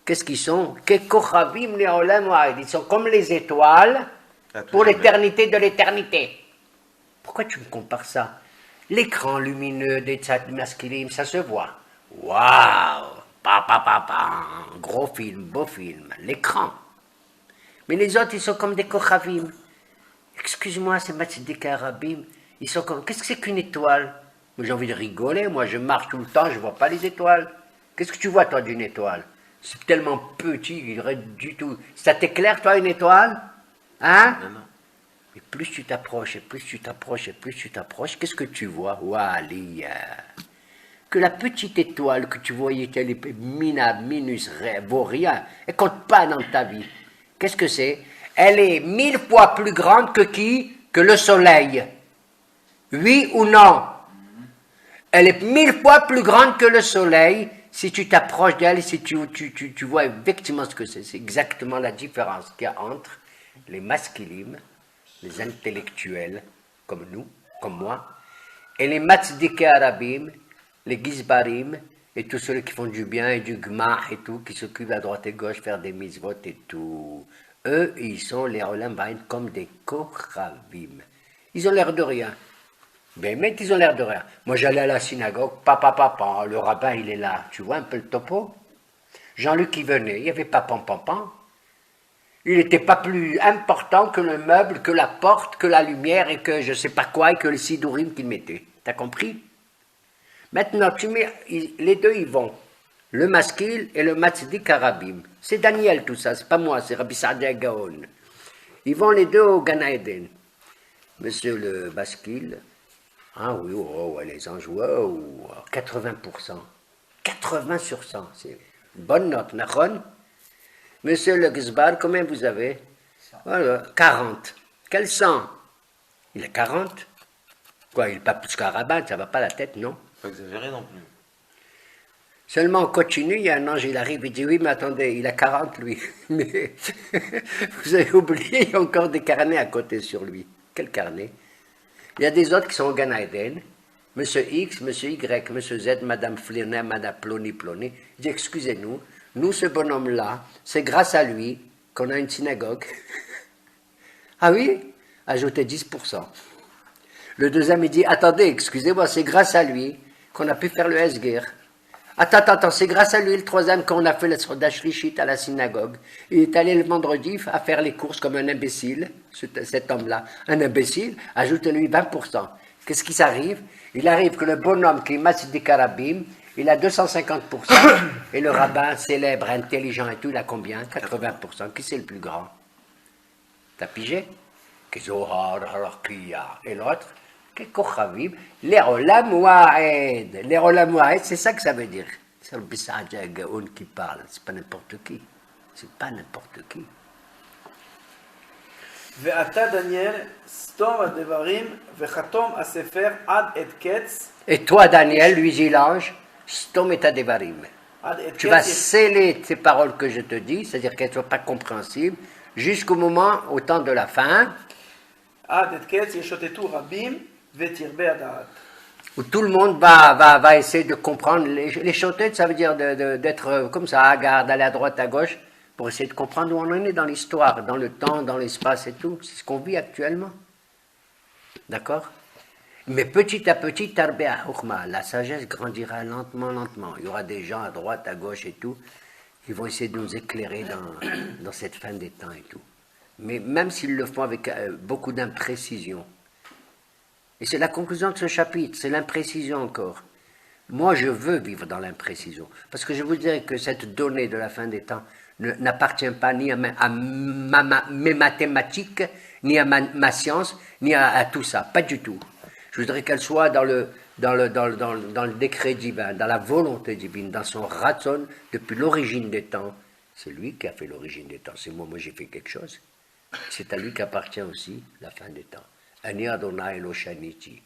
qu'est-ce qu'ils sont? Kekochavim le'olam wa'ed. Ils sont comme les étoiles pour l'éternité de l'éternité. Pourquoi tu me compares ça? L'écran lumineux des tzad masculines, ça se voit. Waouh! Gros film, beau film, l'écran. Mais les autres, ils sont comme des kochavim. Excuse-moi, c'est Matzdike Harabim. Ils sont comme. Qu'est-ce que c'est qu'une étoile? Moi, j'ai envie de rigoler. Moi, je marche tout le temps, je ne vois pas les étoiles. Qu'est-ce que tu vois, toi, d'une étoile? C'est tellement petit, il aurait du tout. Ça t'éclaire, toi, une étoile? Hein? Non. Et plus tu t'approches, et plus tu t'approches, et plus tu t'approches, qu'est-ce que tu vois? Wali, que la petite étoile que tu voyais, qu'elle est minus, vaut rien. Elle compte pas dans ta vie. Qu'est-ce que c'est? Elle est 1000 fois plus grande que qui? Que le soleil. Oui ou non? Elle est 1000 fois plus grande que le soleil. Si tu t'approches d'elle, si tu vois effectivement ce que c'est. C'est exactement la différence qu'il y a entre les masculines, les intellectuels, comme nous, comme moi, et les Matzdike Harabim, les Gizbarim, et tous ceux qui font du bien et du gmah et tout, qui s'occupent à droite et gauche, faire des mitzvot et tout. Eux, ils sont les Olam Bain comme des Kochavim. Ils ont l'air de rien. Mais ils ont l'air de rien. Moi, j'allais à la synagogue, papa, le rabbin, il est là. Tu vois un peu le topo? Jean-Luc, il venait, il n'y avait pas pam. Il n'était pas plus important que le meuble, que la porte, que la lumière, et que je ne sais pas quoi, et que le sidourim qu'il mettait. T'as compris? Maintenant, les deux, ils vont. Le maskil et le Matzdike Harabim. C'est Daniel, tout ça, c'est pas moi, c'est Rabbi Saadia Gaon. Ils vont les deux au Gan Eden. Monsieur le maskil, ah oui, les anges, wow, 80%. 80 sur 100, c'est une bonne note, Nahon. Monsieur le Gizbar, combien vous avez? Voilà, 40. Quel 100? Il a 40. Quoi, il n'est pas plus qu'un rabbin, ça ne va pas la tête, non? Pas exagéré non plus. Seulement on continue, il y a un ange, il arrive, il dit oui, mais attendez, il a 40 lui. Mais vous avez oublié, il y a encore des carnets à côté sur lui. Quel carnet? Il y a des autres qui sont au Gan Eden. Monsieur X, Monsieur Y, Monsieur Z, Madame Flirnet, Madame Ploni. Il dit excusez-nous, nous ce bonhomme-là, c'est grâce à lui qu'on a une synagogue. Ah oui? Ajoutez 10%. Le deuxième, il dit attendez, excusez-moi, c'est grâce à lui qu'on a pu faire le Esger. Attends, c'est grâce à lui, le troisième, qu'on a fait le Srodash Rishit à la synagogue. Il est allé le vendredi à faire les courses comme un imbécile, cet homme-là. Un imbécile, ajoute-lui 20%. Qu'est-ce qui s'arrive? Il arrive que le bonhomme qui est Matzdike Harabim, il a 250%, et le rabbin célèbre, intelligent et tout, il a combien? 80%. Qui c'est le plus grand? T'as pigé? Et l'autre? Les Olam Wa'ed. Les Olam Wa'ed, c'est ça que ça veut dire. C'est le Bessadia Gaon qui parle, c'est pas n'importe qui. C'est pas n'importe qui. ואתה דניאל, סתום הדברים וחתום הספר עד את קץ. Et toi, Daniel, lui dit l'ange, Stom et Devarim. עד את Tu vas קץ. sceller ces paroles que je te dis, c'est-à-dire qu'elles ne soient pas compréhensibles, jusqu'au moment, au temps de la fin, עד את קץ ישוטטו רבים ותרבה הדעת. où tout le monde va essayer de comprendre. Les chotettes, ça veut dire d'être comme ça, à garde, d'aller à droite, à gauche, pour essayer de comprendre où on en est dans l'histoire, dans le temps, dans l'espace et tout. C'est ce qu'on vit actuellement. D'accord? Mais petit à petit, Tarbea Hukma, la sagesse grandira lentement. Il y aura des gens à droite, à gauche et tout, qui vont essayer de nous éclairer dans cette fin des temps et tout. Mais même s'ils le font avec beaucoup d'imprécision. Et c'est la conclusion de ce chapitre, c'est l'imprécision encore. Moi, je veux vivre dans l'imprécision. Parce que je vous dirais que cette donnée de la fin des temps n'appartient pas ni à mes mathématiques, ni à ma science, ni à tout ça. Pas du tout. Je voudrais qu'elle soit dans le décret divin, dans la volonté divine, dans son ratson depuis l'origine des temps. C'est lui qui a fait l'origine des temps. C'est moi j'ai fait quelque chose. C'est à lui qu'appartient aussi la fin des temps. Ani Adonai Eloshanichi.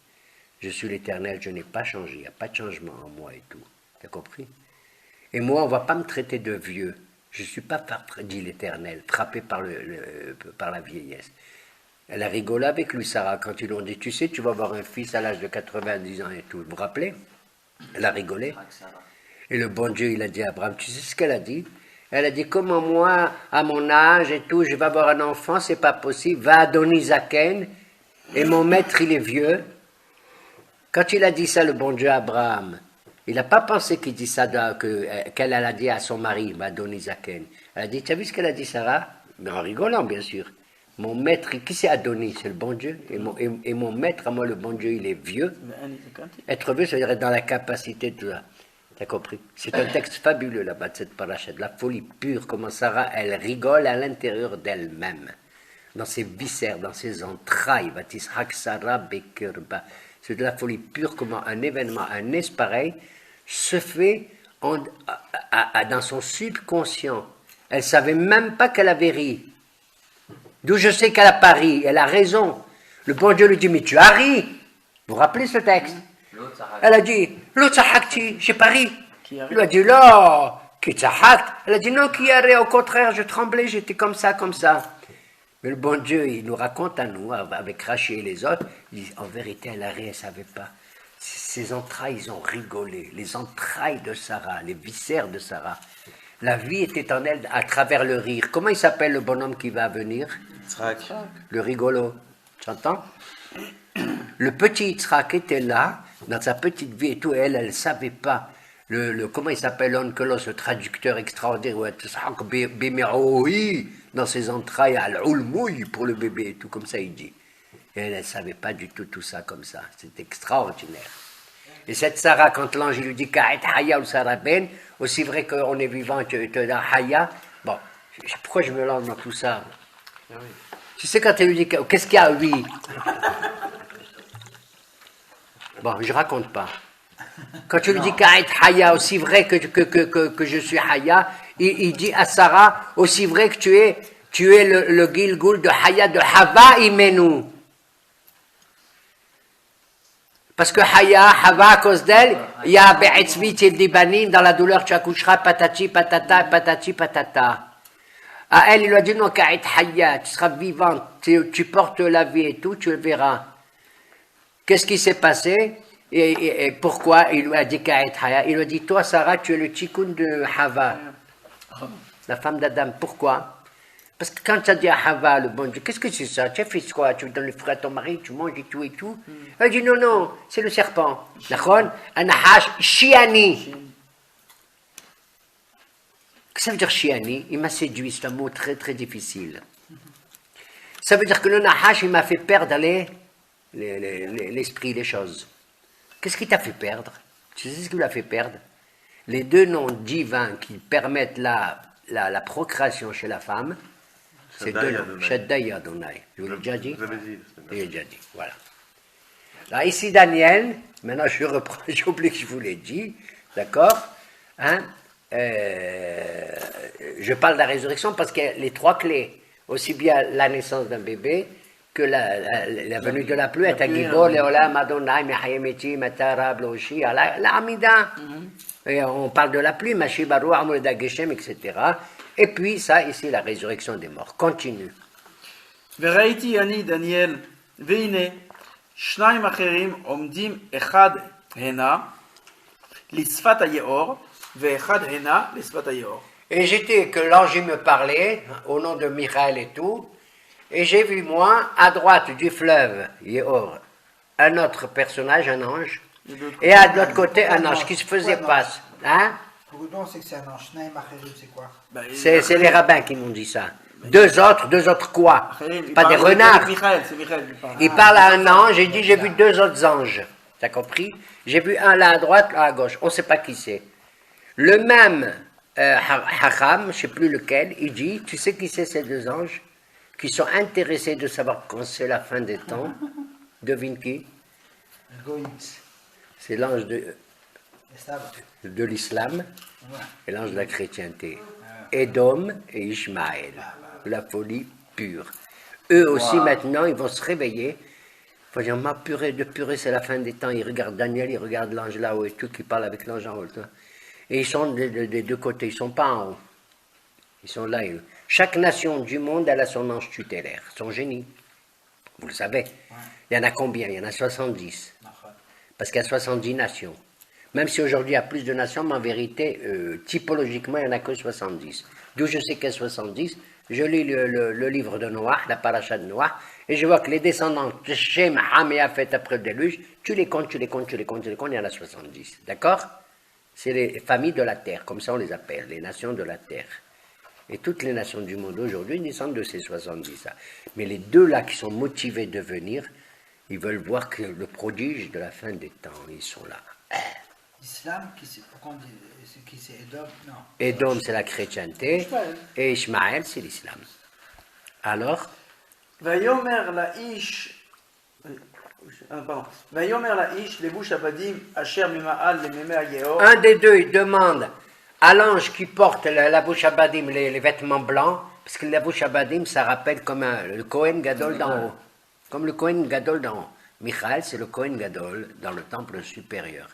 Je suis l'Éternel, je n'ai pas changé, il n'y a pas de changement en moi et tout. Tu as compris? Et moi, on ne va pas me traiter de vieux. Je ne suis pas, dit l'Éternel, frappé par la vieillesse. Elle a rigolé avec lui, Sarah, quand ils lui ont dit, tu sais, tu vas avoir un fils à l'âge de 90 ans et tout. Vous vous rappelez? Elle a rigolé. Et le bon Dieu, il a dit à Abraham, tu sais ce qu'elle a dit? Elle a dit, comment moi, à mon âge et tout, je vais avoir un enfant, c'est pas possible. Va à Donizaken, et mon maître, il est vieux. Quand il a dit ça, le bon Dieu à Abraham, il n'a pas pensé qu'il dit ça, qu'elle a dit à son mari, va à Donizaken. Elle a dit, tu as vu ce qu'elle a dit, Sarah? Mais en rigolant, bien sûr. Mon maître, qui c'est Adonis? C'est le bon Dieu. Et mon maître, à moi, le bon Dieu, il est vieux. Être vieux, ça veut dire être dans la capacité de... T'as compris? C'est un texte fabuleux là-bas de cette paracha, de la folie pure, comment Sarah, elle rigole à l'intérieur d'elle-même, dans ses viscères, dans ses entrailles. Sarah Bekerba. C'est de la folie pure, comment un événement, un nez pareil, se fait dans son subconscient. Elle ne savait même pas qu'elle avait ri. D'où je sais qu'elle a pas ri, elle a raison. Le bon Dieu lui dit, mais tu as ri. Vous vous rappelez ce texte? Elle a dit, l'autre sahakti, j'ai pas ri. Il lui a dit, là, qui sahakt. Elle a dit, non, qui a ri, au contraire, je tremblais, j'étais comme ça, comme ça. Mais le bon Dieu, il nous raconte à nous, avec Rachel et les autres, il dit, en vérité, elle a ri, elle ne savait pas. Ses entrailles, ils ont rigolé. Les entrailles de Sarah, les viscères de Sarah. La vie était en elle à travers le rire. Comment il s'appelle le bonhomme qui va venir? Le rigolo. Tu entends? Le petit Yitzhak était là, dans sa petite vie et tout, et elle ne savait pas. Comment il s'appelle Onkelos, le traducteur extraordinaire, dans ses entrailles, al-ulmouy pour le bébé et tout, comme ça il dit. Et elle ne savait pas du tout ça comme ça. C'est extraordinaire. Et cette Sarah, quand l'ange lui dit Ka'et Haya ou Sarah Ben, aussi vrai qu'on est vivant, tu es dans Haya. Bon, pourquoi je me lance dans tout ça? Tu sais, quand elle lui dit qu'est-ce qu'il y a, oui? Bon, je raconte pas. Quand tu lui dis Ka'et Haya, aussi vrai que je suis Haya, il dit à Sarah, aussi vrai que tu es le Gilgul de Haya de Hava Imenu. Parce que Haya, Hava, à cause d'elle, il y a Be'etzvi Tildibanim, dans la douleur tu accoucheras, patati patata, patati patata. À elle, il lui a dit non, Ka'et Haya, tu seras vivante, tu portes la vie et tout, tu le verras. Qu'est-ce qui s'est passé? Et pourquoi il lui a dit Ka'et Haya? Il lui a dit, toi Sarah, tu es le tikkun de Hava, la femme d'Adam. Pourquoi? Parce que quand tu as dit à Hava, le bon Dieu, qu'est-ce que c'est ça? Tu as fait quoi? Tu donnes le fruit à ton mari, tu manges et tout et tout. Elle dit non, non, c'est le serpent. D'accord? Anahash shiani. Qu'est-ce que ça veut dire shiani? Il m'a séduit, c'est un mot très très difficile. Ça veut dire que le nahash, il m'a fait perdre l'esprit, les choses. Qu'est-ce qui t'a fait perdre? Tu sais ce qui l'a fait perdre? Les deux noms divins qui permettent la procréation chez la femme, c'est deux noms. Shaddai et Adonai. Je vous l'ai déjà dit? Je l'ai déjà dit, voilà. Là, ici, Daniel, maintenant je reprends, j'ai oublié que je vous l'ai dit, d'accord? Hein? Je parle de la résurrection parce qu'il y a les trois clés, aussi bien la naissance d'un bébé, que la venue de la pluie, est à Gibor, Leolam, Adonai, Mehayemeti, Matara, Blochi, la Amida. Et on parle de la pluie, Mashibaru, Amulda Geshem, etc. Et puis, ça, ici, la résurrection des morts. Continue. וראיתי אני דניאל, והנה שניים אחרים עומדים אחד הנה לשפת היאור ואחד הנה לשפת היאור. Et j'étais que l'ange me parlait, au nom de Michael et tout, et j'ai vu moi, à droite du fleuve, Yehor, un autre personnage, un ange, et à l'autre côté, un ange qui se faisait passe. Hein? Prudent, c'est que c'est un ange. Shnaim Acherim, c'est quoi? C'est les rabbins qui m'ont dit ça. Deux autres quoi? Pas des renards. Il parle à un ange et dit j'ai vu deux autres anges. T'as compris? J'ai vu un là à droite, là à gauche. On ne sait pas qui c'est. Le même Hacham, je ne sais plus lequel, il dit tu sais qui c'est ces deux anges qui sont intéressés de savoir quand c'est la fin des temps? Devine qui? C'est l'ange de l'islam et l'ange de la chrétienté. Édom et Ishmaël. La folie pure. Eux aussi maintenant, ils vont se réveiller. Il faut dire, ma purée de purée, c'est la fin des temps. Ils regardent Daniel, ils regardent l'ange là-haut et tout, qui parle avec l'ange en haut. Et ils sont des deux côtés, ils ne sont pas en haut. Ils sont là. Chaque nation du monde, elle a son ange tutélaire, son génie. Vous le savez. Il y en a combien? Il y en a 70. Parce qu'il y a 70 nations. Même si aujourd'hui il y a plus de nations, mais en vérité, typologiquement, il n'y en a que 70. D'où je sais qu'il y a 70. Je lis le livre de Noah, la paracha de Noah, et je vois que les descendants de Shem, Ham et Afet après le déluge, tu les comptes, il y en a 70. D'accord? C'est les familles de la terre, comme ça on les appelle, les nations de la terre. Et toutes les nations du monde aujourd'hui descendent de ces 70 là. Mais les deux là qui sont motivés de venir, ils veulent voir que le prodige de la fin des temps, ils sont là. L'islam, pourquoi on dit qui c'est Edom? Non. Edom, c'est la chrétienté, et Ishmaël, c'est l'islam. Alors, Vayomer la'ish, pardon. Vayomer la'ish, levush abadim, asher mima'al lememe ayeo. un des deux, il demande à l'ange qui porte la bouche abadim, les vêtements blancs, parce que la bouche abadim, ça rappelle comme le Kohen Gadol d'en haut. Comme le Kohen Gadol d'en haut. Michael, c'est le Kohen Gadol dans le temple supérieur.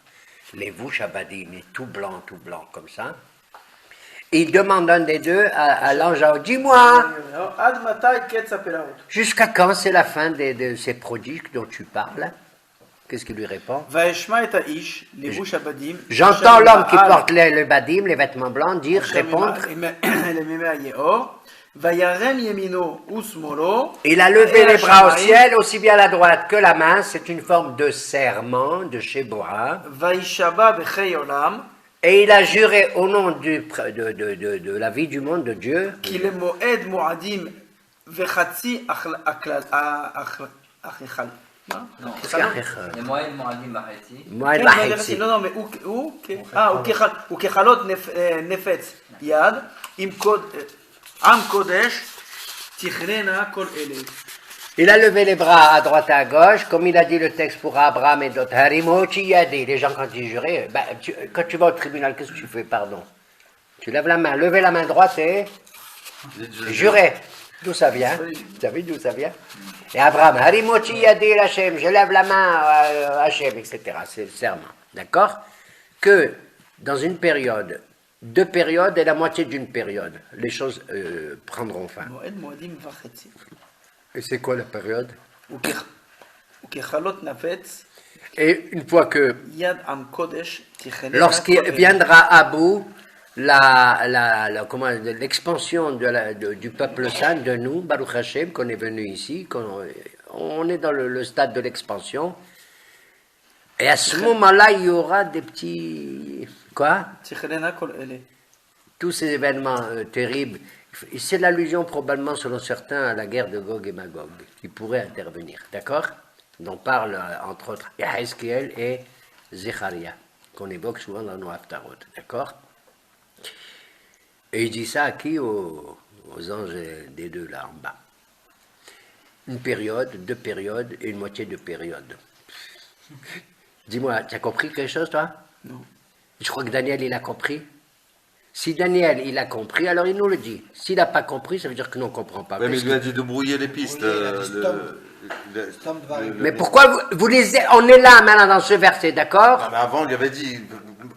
Les bouches abadim, tout blanc, comme ça. Il demande un des deux à l'ange, dis-moi, Ad matai ketz apelaot. jusqu'à quand c'est la fin de ces prodiges dont tu parles? Qu'est-ce qu'il lui répond? Vaeshma et aish, levush abadim. J'entends l'homme qui porte le badim, les vêtements blancs, dire, répondre. Lememe ayeo. Vayarem yemino usmolo. Il a levé les bras au ciel, aussi bien la droite que la main, c'est une forme de serment, de Sheboa. Vaishaba bechei olam. Et il a juré au nom de la vie du monde de Dieu, Ki le moed moadim vechatzi achechal. Les moyens Moadim Bahati. Moed כן, Bahitsi. לא, לא, הוא ככלות נפץ יד, עם קודש, תכננה כל אלה. Il a levé les bras à droite et à gauche, comme il a dit le texte pour Abraham et d'autres. Harimochi Yadi. Les gens, quand ils juraient, quand tu vas au tribunal, qu'est-ce que tu fais, pardon? Tu lèves la main, levez la main droite et jurer. D'où ça vient? Vous savez d'où ça vient? Et Abraham, Harimochi Yadi Hachem, je lève la main à Hachem, etc. C'est le serment. D'accord? Que dans une période, 2 périodes et la moitié d'une période, les choses prendront fin. מועד מועדים וחצי. Et c'est quoi la période? וככלות נפץ Et une fois que, יד עם קודש, תכננה lorsqu'il כל אלה. viendra à bout l'expansion du peuple saint, de nous, Baruch Hashem, qu'on est venu ici, on est dans le stade de l'expansion, et à ce moment-là, il y aura des petits... Quoi? תכננה כל אלה. Tous ces événements terribles, c'est l'allusion probablement, selon certains, à la guerre de Gog et Magog, qui pourrait intervenir, d'accord? Dont parlent, entre autres, Yahezkiel et Zecharia, qu'on évoque souvent dans nos Haftarot, d'accord? Et il dit ça à qui? Aux anges des deux là en bas. Une période, 2 périodes et une moitié de période. Dis-moi, tu as compris quelque chose, toi? Non. Je crois que Daniel, il a compris. Si Daniel, il a compris, alors il nous le dit. S'il n'a pas compris, ça veut dire que nous, on ne comprend pas. Ouais, mais il lui a dit de brouiller les pistes. Mais pourquoi vous les... On est là maintenant dans ce verset, d'accord? Ah, mais avant, il lui avait dit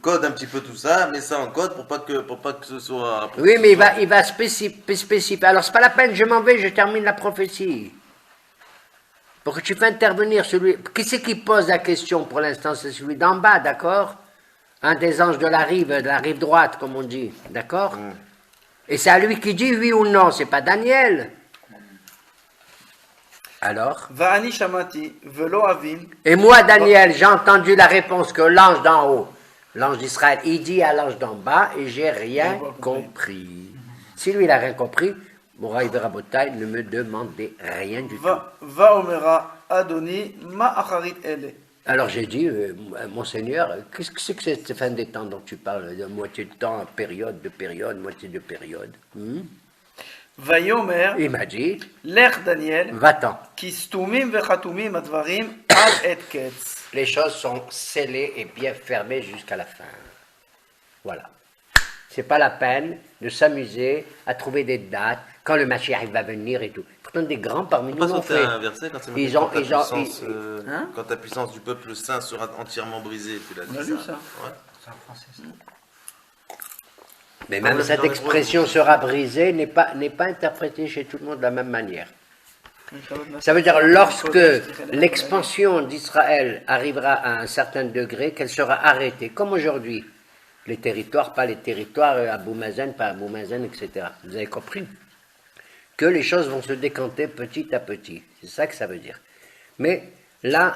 code un petit peu tout ça, mets ça en code pour pas que ce soit. Oui, mais il va spécifier. Alors, c'est pas la peine, je m'en vais, je termine la prophétie. Pour que tu fasses intervenir celui... Qui c'est qui pose la question pour l'instant? C'est celui d'en bas, d'accord? Un des anges de la rive droite, comme on dit, d'accord? Et c'est à lui qui dit oui ou non, c'est pas Daniel. Alors? ואני שמעתי ולא אבין. Et moi, Daniel, j'ai entendu la réponse que l'ange d'en haut, l'ange d'Israël, il dit à l'ange d'en bas, et j'ai rien compris. Si lui, il n'a rien compris, Moraï Verabotai, ne me demandez rien du tout. ואומרה אדוני מה אחרית אלה. Alors j'ai dit, Monseigneur, qu'est-ce que c'est que cette fin des temps dont tu parles, de moitié de temps, période de période, moitié de période? ויאמר, Il m'a dit, לך דניאל, va-t'en. כי סתומים וחתומים הדברים עד עת קץ. Les choses sont scellées et bien fermées jusqu'à la fin. Voilà. C'est pas la peine de s'amuser à trouver des dates, quand le Mashiach va venir et tout. Pourtant, des grands parmi nous Pas l'ont sauter fait. un verset quand c'est Ils marqué ont- quand ta puissance du peuple saint sera entièrement brisée. Tu l'as On a dit vu ça. Ouais. C'est en français, ça. Mais On même l'a cette vu dans les expression Hébreux. sera brisée n'est pas interprétée chez tout le monde de la même manière. Ça veut dire lorsque l'expansion d'Israël arrivera à un certain degré, qu'elle sera arrêtée, comme aujourd'hui. Les territoires, pas les territoires, Abou Mazen, pas Abou Mazen, etc. Vous avez compris? Que les choses vont se décanter petit à petit. C'est ça que ça veut dire. Mais là,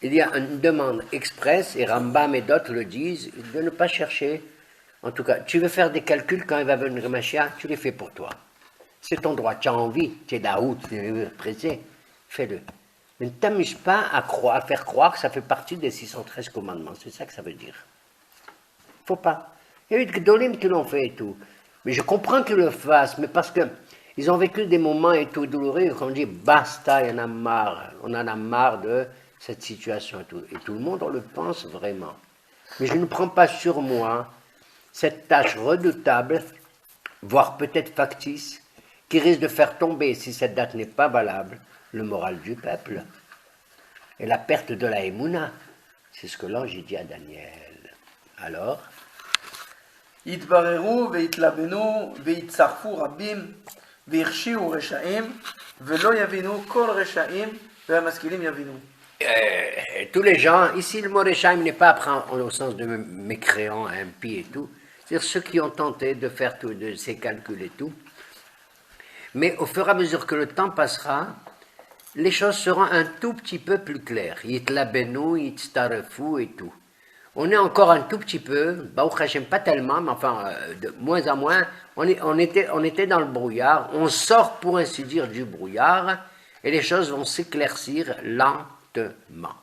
il y a une demande expresse, et Rambam et d'autres le disent, de ne pas chercher. En tout cas, tu veux faire des calculs quand il va venir Mashiach, tu les fais pour toi. C'est ton droit, tu as envie, tu es Daoud, tu es pressé, fais-le. Mais ne t'amuse pas à faire croire que ça fait partie des 613 commandements, c'est ça que ça veut dire. Faut pas. Il y a eu des Gdolim qui l'ont fait et tout. Mais je comprends qu'ils le fassent, mais parce que ils ont vécu des moments et tout douloureux, qu'on dit basta, il y en a marre, on en a marre de cette situation et tout. Et tout le monde, on le pense vraiment. Mais je ne prends pas sur moi cette tâche redoutable, voire peut-être factice, qui risque de faire tomber, si cette date n'est pas valable, le moral du peuple et la perte de la Emouna. C'est ce que l'ange dit à Daniel. Alors, יתבררו ויתלבנו ויצרפו רבים וירשיעו רשעים ולא יבינו כל רשעים והמשכילים יבינו. Tous les gens, ici le mot Rechaim n'est pas appris au sens de mécréant, impie et tout, c'est-à-dire ceux qui ont tenté de faire tous de ces calculs et tout, mais au fur et à mesure que le temps passera, les choses seront un tout petit peu plus claires. Yitlabenu, yitztarefu et tout. On est encore un tout petit peu, Baruch Hashem pas tellement, mais enfin de moins en moins, on était dans le brouillard, on sort pour ainsi dire du brouillard, et les choses vont s'éclaircir lentement.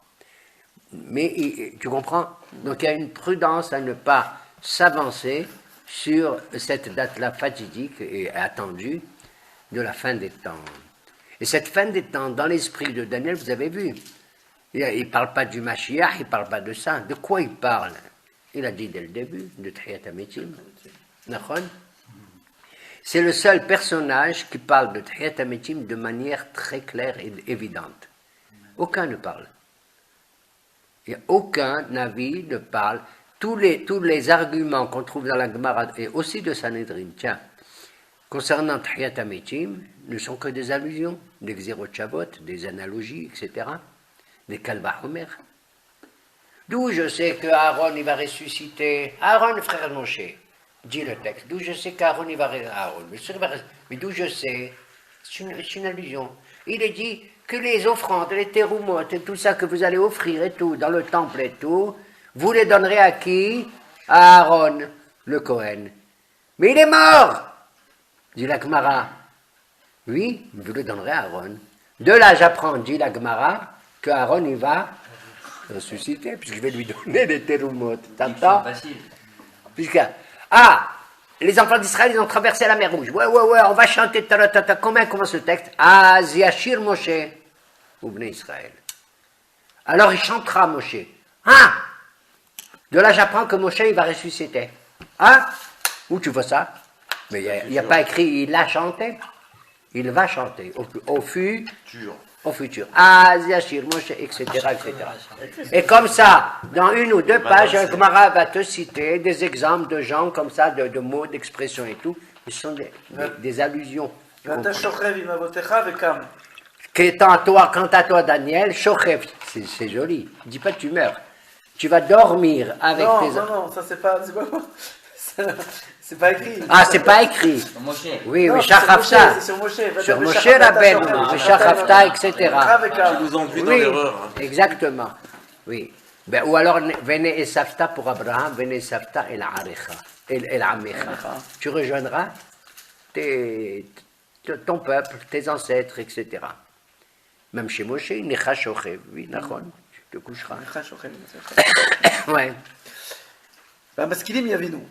Mais tu comprends? Donc il y a une prudence à ne pas s'avancer sur cette date-là fatidique et attendue de la fin des temps. Et cette fin des temps, dans l'esprit de Daniel, vous avez vu, il ne parle pas du Mashiach, il ne parle pas de ça. De quoi il parle? Il a dit dès le début, de Tchiyat HaMetim. C'est le seul personnage qui parle de Tchiyat HaMetim de manière très claire et évidente. Aucun ne parle. Il n'y a aucun avis ne parle. Tous les arguments qu'on trouve dans la Gemara et aussi de Sanhedrin, tiens, concernant Tchiyat HaMetim, ne sont que des allusions, des Xerot Shavot, des analogies, etc., des Kalva Homer. D'où je sais que Aaron il va ressusciter, Aaron le frère de Moshe, dit le texte, d'où je sais qu'Aaron il va ressusciter, Aaron, mais d'où je sais, c'est une allusion. Il est dit que les offrandes, les terumotes et tout ça que vous allez offrir et tout, dans le temple et tout, vous les donnerez à qui? À Aaron, le Kohen. Mais il est mort, dit la Gemara. Oui, vous le donnerez à Aaron. De là, j'apprends, dit la Gemara, que Aaron, il va ressusciter, puisque je vais lui donner les terumot. T'entends? Puisque, les enfants d'Israël, ils ont traversé la mer Rouge. Ouais, on va chanter. Comment commence ce texte? Ziachir Moshe, ou Bnei Israël. Alors il chantera Moshe. De là, j'apprends que Moshe, il va ressusciter. Où tu vois ça? Mais il n'y a pas écrit, il a chanté. Il va chanter au futur. Ziachir Moshe, etc., etc. Et comme ça, dans une ou deux pages, Gemara va te citer des exemples de gens comme ça, de mots, d'expressions et tout. Ce sont des allusions. Quant à toi, Daniel, Shochev, c'est joli. Dis pas que tu meurs. Tu vas dormir avec tes... Non, ça c'est pas c'est pas écrit. C'est pas écrit. Oui, Shachavta. Sur Moshe Rabbeinu, Shachavta, etc. Tu nous enduis dans l'erreur. Exactement. Oui. Ou alors, Vene Esafta pour Abraham, Vene Esafta El Arecha, El Amecha. Tu rejoindras ton peuple, tes ancêtres, etc. Même chez Moshe, Necha Shochev, oui, Nachon, tu te coucheras. Necha Shochev. Ouais. Masculine, il y avait nous.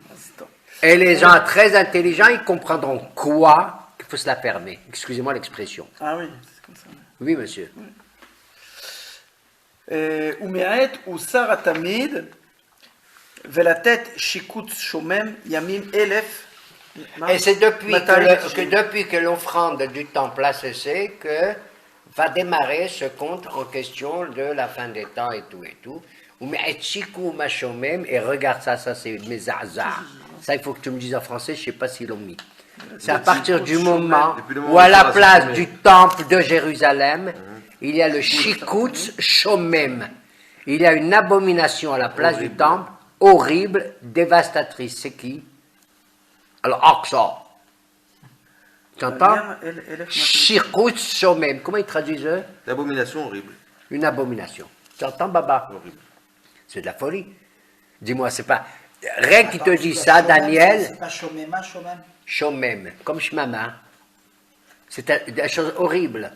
Et les gens très intelligents, ils comprendront quoi qu'il faut se la fermer. Excusez-moi l'expression. Oui, c'est comme ça. Oui, monsieur. ומעט הוסר התמיד ולתת שיקוץ שומם ימים 1000. Et c'est depuis que l'offrande du temple a cessé que va démarrer ce compte en question de la fin des temps et tout et tout. Et regarde ça c'est mes hasards. Ça, il faut que tu me dises en français, je ne sais pas s'ils l'ont mis. C'est à partir du moment depuis le où à la ça va place supprimer. du temple de Jérusalem, il y a le Shikutz Shomem. Il y a une abomination à la place du temple, horrible, dévastatrice. C'est qui? Alors, Aqsa. Tu entends? Shikutz Shomem. Comment ils traduisent eux? L'abomination horrible. Une abomination. Tu entends, Baba? Horrible. C'est de la folie. Dis-moi, c'est pas... Rien qui te dit ça, Daniel, C'est pas Shomema, Shomem. Shomem, comme Shmama. C'est des choses horribles,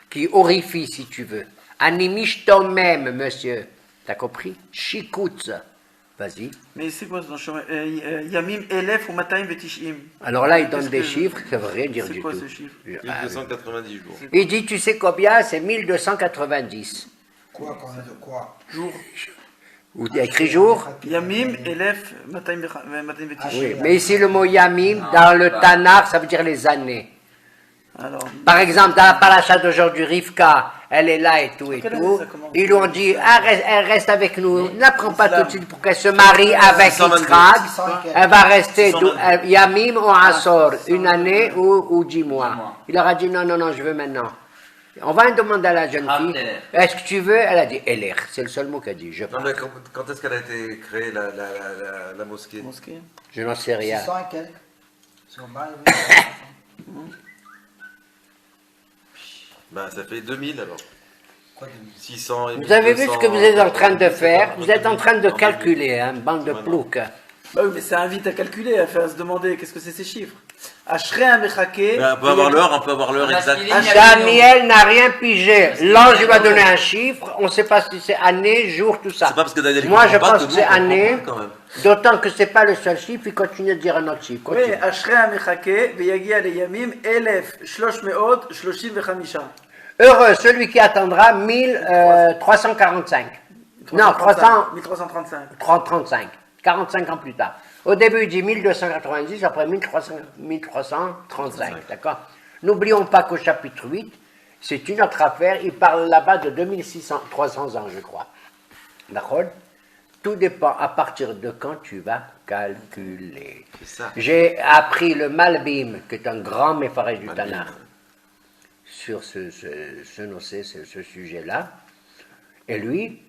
qui horrifient, si tu veux. Animish Tomem, monsieur. T'as compris? Shikutz. Vas-y. Mais c'est quoi ce nom? Yamim Elef ou Mataim Vetishim. Alors là, il donne Qu'est-ce des que- chiffres qui ne veulent rien dire C'est du quoi tout. ce chiffre? 1290 jours. Il dit, tu sais combien? C'est 1290. Quoi, quand même de quoi? Jour. Ou il y a écrit jour? Yamim Elef Mataim Vetishim. Oui, mais ici le mot Yamim, dans le Tanakh, ça veut dire les années. Alors, Par exemple, dans la paracha d'aujourd'hui, Rivka, elle est là et tout et Quelle tout. année ça commence? Ils lui ont dit, ah, elle reste avec nous. N'apprends pas tout de suite pour qu'elle se marie avec 622. Yitzhak. 600 et quelques. Elle va rester 622. Yamim ou Asor, une année ou 10 mois. Il leur a dit, non, non, non, je veux maintenant. On va demander à la jeune fille, est-ce que tu veux? Elle a dit, Eler. C'est le seul mot qu'elle a dit. Je Non, pense. mais quand est-ce qu'elle a été créée, la mosquée? mosquée. Je n'en sais rien. 600 et quelques. Sur Baal, Ben, ça fait 2000 alors. quoi de 1000? 600 et Vous avez vu ce que vous êtes en train de 1200, faire? Vous êtes en train de 2000. calculer, hein, bande de ploucs. Bah oui, mais ça invite à calculer, à faire se demander qu'est-ce que c'est ces chiffres. Ashrei Amechake. Ben, on peut avoir l'heure, on peut avoir l'heure exacte. Daniel n'a rien pigé. L'ange lui a donné un chiffre, on ne sait pas si c'est année, jour, tout ça. C'est pas parce que Daniel Moi, je comprend pas pense que que nous, c'est on comprend année, pas, quand même. d'autant que c'est pas le seul chiffre, il continue de dire un autre chiffre. Oui, Continue. Ashrei Amechake, Veyagia le Yamim, Elef, Shlosh Meot, Shloshim Vechamisha. Heureux, celui qui attendra 1345. Non, 1335. 335. 45 ans plus tard. Au début, il dit 1290, après 1335, d'accord? N'oublions pas qu'au chapitre 8, c'est une autre affaire, il parle là-bas de 300 ans, je crois. D'accord? Tout dépend à partir de quand tu vas calculer. C'est ça. J'ai appris le Malbim, qui est un grand méfarège du Malbim. Tanakh, sur ce sujet-là. Et lui,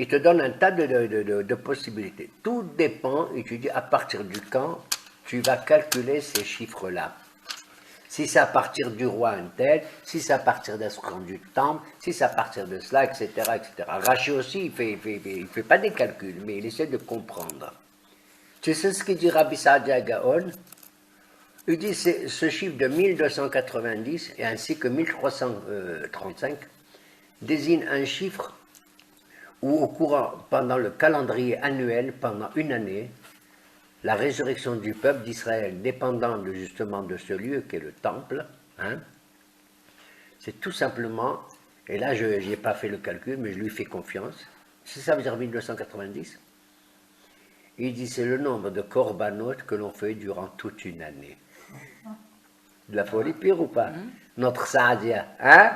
il te donne un tas de possibilités. Tout dépend, et tu dis à partir du quand tu vas calculer ces chiffres-là. Si c'est à partir du roi un tel, si c'est à partir d'un du temple, si c'est à partir de cela, etc. etc. Rachi aussi, il fait pas des calculs, mais il essaie de comprendre. Tu sais ce qu'il dit Rabbi Saadia Gaon? Il dit ce chiffre de 1290 et ainsi que 1335 désigne un chiffre où au courant, pendant le calendrier annuel, pendant une année, la résurrection du peuple d'Israël, dépendant justement de ce lieu qu'est le temple, hein, c'est tout simplement, et là je n'ai pas fait le calcul, mais je lui fais confiance, si ça veut dire 1290, il dit c'est le nombre de korbanot que l'on fait durant toute une année. De la folie pire ou pas? Notre Saadia, hein?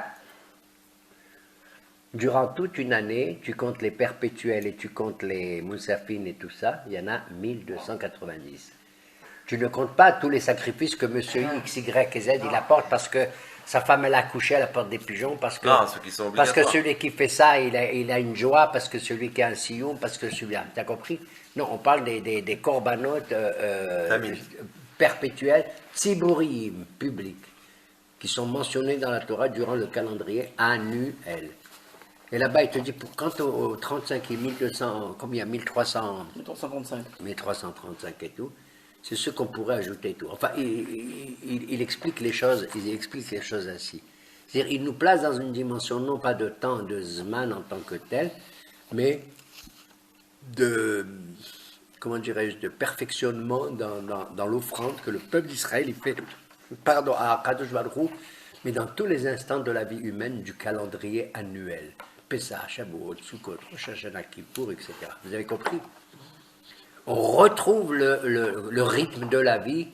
Durant toute une année, tu comptes les perpétuels et tu comptes les moussafines et tout ça, il y en a 1290. Tu ne comptes pas tous les sacrifices que monsieur X, Y et Z, il apporte parce que sa femme elle a accouché, elle apporte des pigeons, parce que, Non, ceux qui sont parce que obligatoires. celui qui fait ça, il a une joie, parce que celui qui a un sillon, parce que celui-là, t'as compris? Non, on parle des corbanotes Famille. perpétuels, tzibourim, publics, qui sont mentionnés dans la Torah durant le calendrier annuel. Et là-bas, il te dit, quant au 35 et 1200, combien 1300, 1335. 1335 et tout, c'est ce qu'on pourrait ajouter et tout. Enfin, il explique les choses, ainsi. C'est-à-dire, il nous place dans une dimension non pas de temps, de Zman en tant que tel, mais de, comment dirais-je, de perfectionnement dans l'offrande que le peuple d'Israël il fait, pardon, à Kadosh Baruch Hu, mais dans tous les instants de la vie humaine du calendrier annuel. Pessah, Shavuot, Sukkot, Rosh Hashanah, Kippour, etc. Vous avez compris? On retrouve le rythme de la vie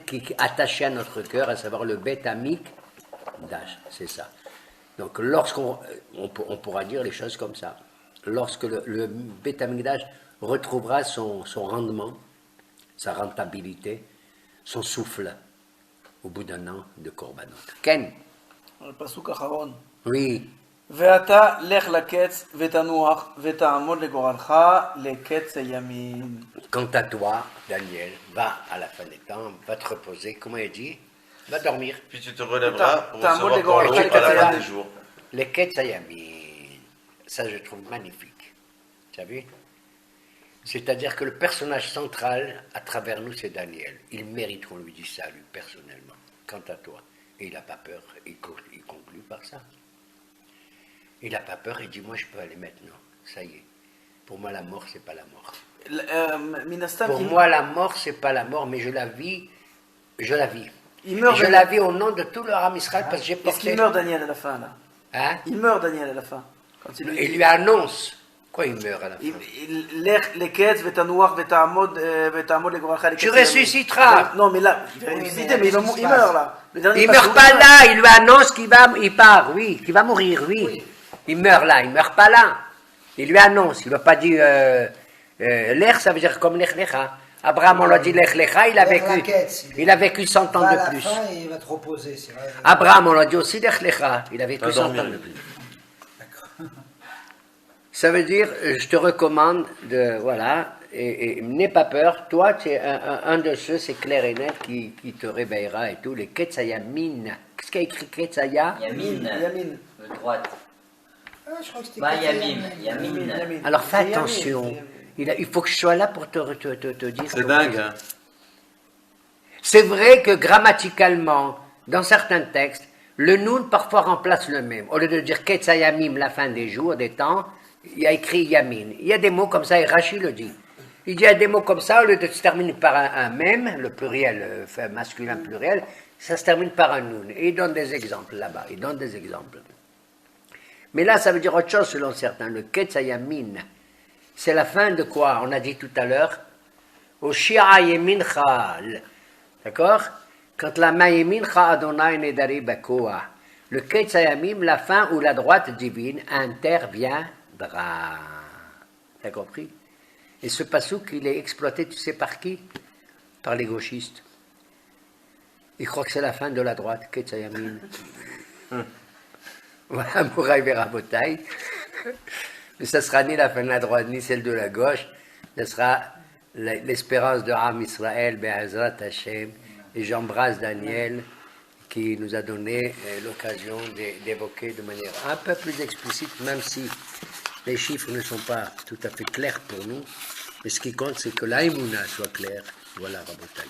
qui est attaché à notre cœur, à savoir le Beth Amikdash, c'est ça. Donc lorsqu'on on pourra dire les choses comme ça, lorsque le Beth Amikdash retrouvera son rendement, sa rentabilité, son souffle au bout d'un an de Korbanot. Ken? הפסוק האחרון. Oui. ואתה לך לקץ ותנוח ותעמוד לגורלך לקץ הימים. Quant à toi, Daniel, va à la fin des temps, va te reposer, comment il dit? Va dormir. Puis tu te relèveras pour T'as un mot recevoir ton des lot à la fin Gorachaï. des jours. Les Ketsayamin, ça je trouve magnifique. Tu as vu? C'est-à-dire que le personnage central à travers nous, c'est Daniel. Il mérite qu'on lui dise ça, lui, personnellement. Quant à toi. Et il n'a pas peur, il conclut par ça. Il n'a pas peur, il dit, moi je peux aller maintenant. Ça y est. Pour moi, la mort, c'est pas la mort. מן הסתם, Pour moi, la mort, c'est pas la mort, mais je la vis. Je la vis. il meurt. Je la vis au nom de tout le Ram Israël parce que j'ai Est-ce porté. qu'il meurt Daniel à la fin là? Hein? Il meurt Daniel à la fin. Quand Il lui annonce. Quoi, il meurt à la fin? לך לקץ ותנוח ותעמוד לגורלך לקץ Tu הימים. ressusciteras. Non mais là, il va ressusciter, mais il meurt là. Le dernier Il passage, meurt pas là, il lui annonce qu'il va, il part, oui, qu'il va mourir, oui. Il meurt là, il meurt pas là. Il lui annonce, il ne va pas dire l'air, ça veut dire comme lech lecha. Abraham, on l'a dit lech lecha, il a vécu 100 ans de plus. Il va te reposer, c'est vrai. Abraham, on l'a dit aussi lech lecha, il a vécu 100 ans de plus. Ça veut dire, je te recommande de, voilà, et n'aie pas peur, toi, tu es un de ceux, c'est clair et net, qui te réveillera et tout, les Ketsayamin. Qu'est-ce qu'il y a écrit Ketsaya? Yamin. Yamin. De droite. Ah, je crois que c'était Bah, Yamin. Yamin. Alors fais attention, il faut que je sois là pour te dire. C'est dingue, hein. C'est vrai que grammaticalement, dans certains textes, le noun parfois remplace le même. Au lieu de dire Ketsayamim, la fin des jours, des temps, il y a écrit Yamin. Il y a des mots comme ça, et Rachid le dit. Il dit, il y a des mots comme ça, au lieu de se terminer par un même, le pluriel, masculin pluriel, ça se termine par un noun. Et il donne des exemples là-bas, il donne des exemples. Mais là, ça veut dire autre chose selon certains. Le Ketsayamin, c'est la fin de quoi? On a dit tout à l'heure, au Shia Yemincha, d'accord? Quand la main Yemincha Adonai Nedari Bakoa, le Ketsayamim, la fin où la droite divine interviendra. T'as compris? Et ce passouk, il est exploité, tu sais par qui? Par les gauchistes. Ils croient que c'est la fin de la droite, Ketsayamim. Voilà, Mouraï Verabotaï. Mais ça sera ni la fin de la droite, ni celle de la gauche. Ce sera l'espérance de Ram Israël, Be'ezrat Hashem. Et j'embrasse Daniel, qui nous a donné l'occasion d'évoquer de manière un peu plus explicite, même si les chiffres ne sont pas tout à fait clairs pour nous. Mais ce qui compte, c'est que l'aïmouna soit claire. Voilà, Rabotaï.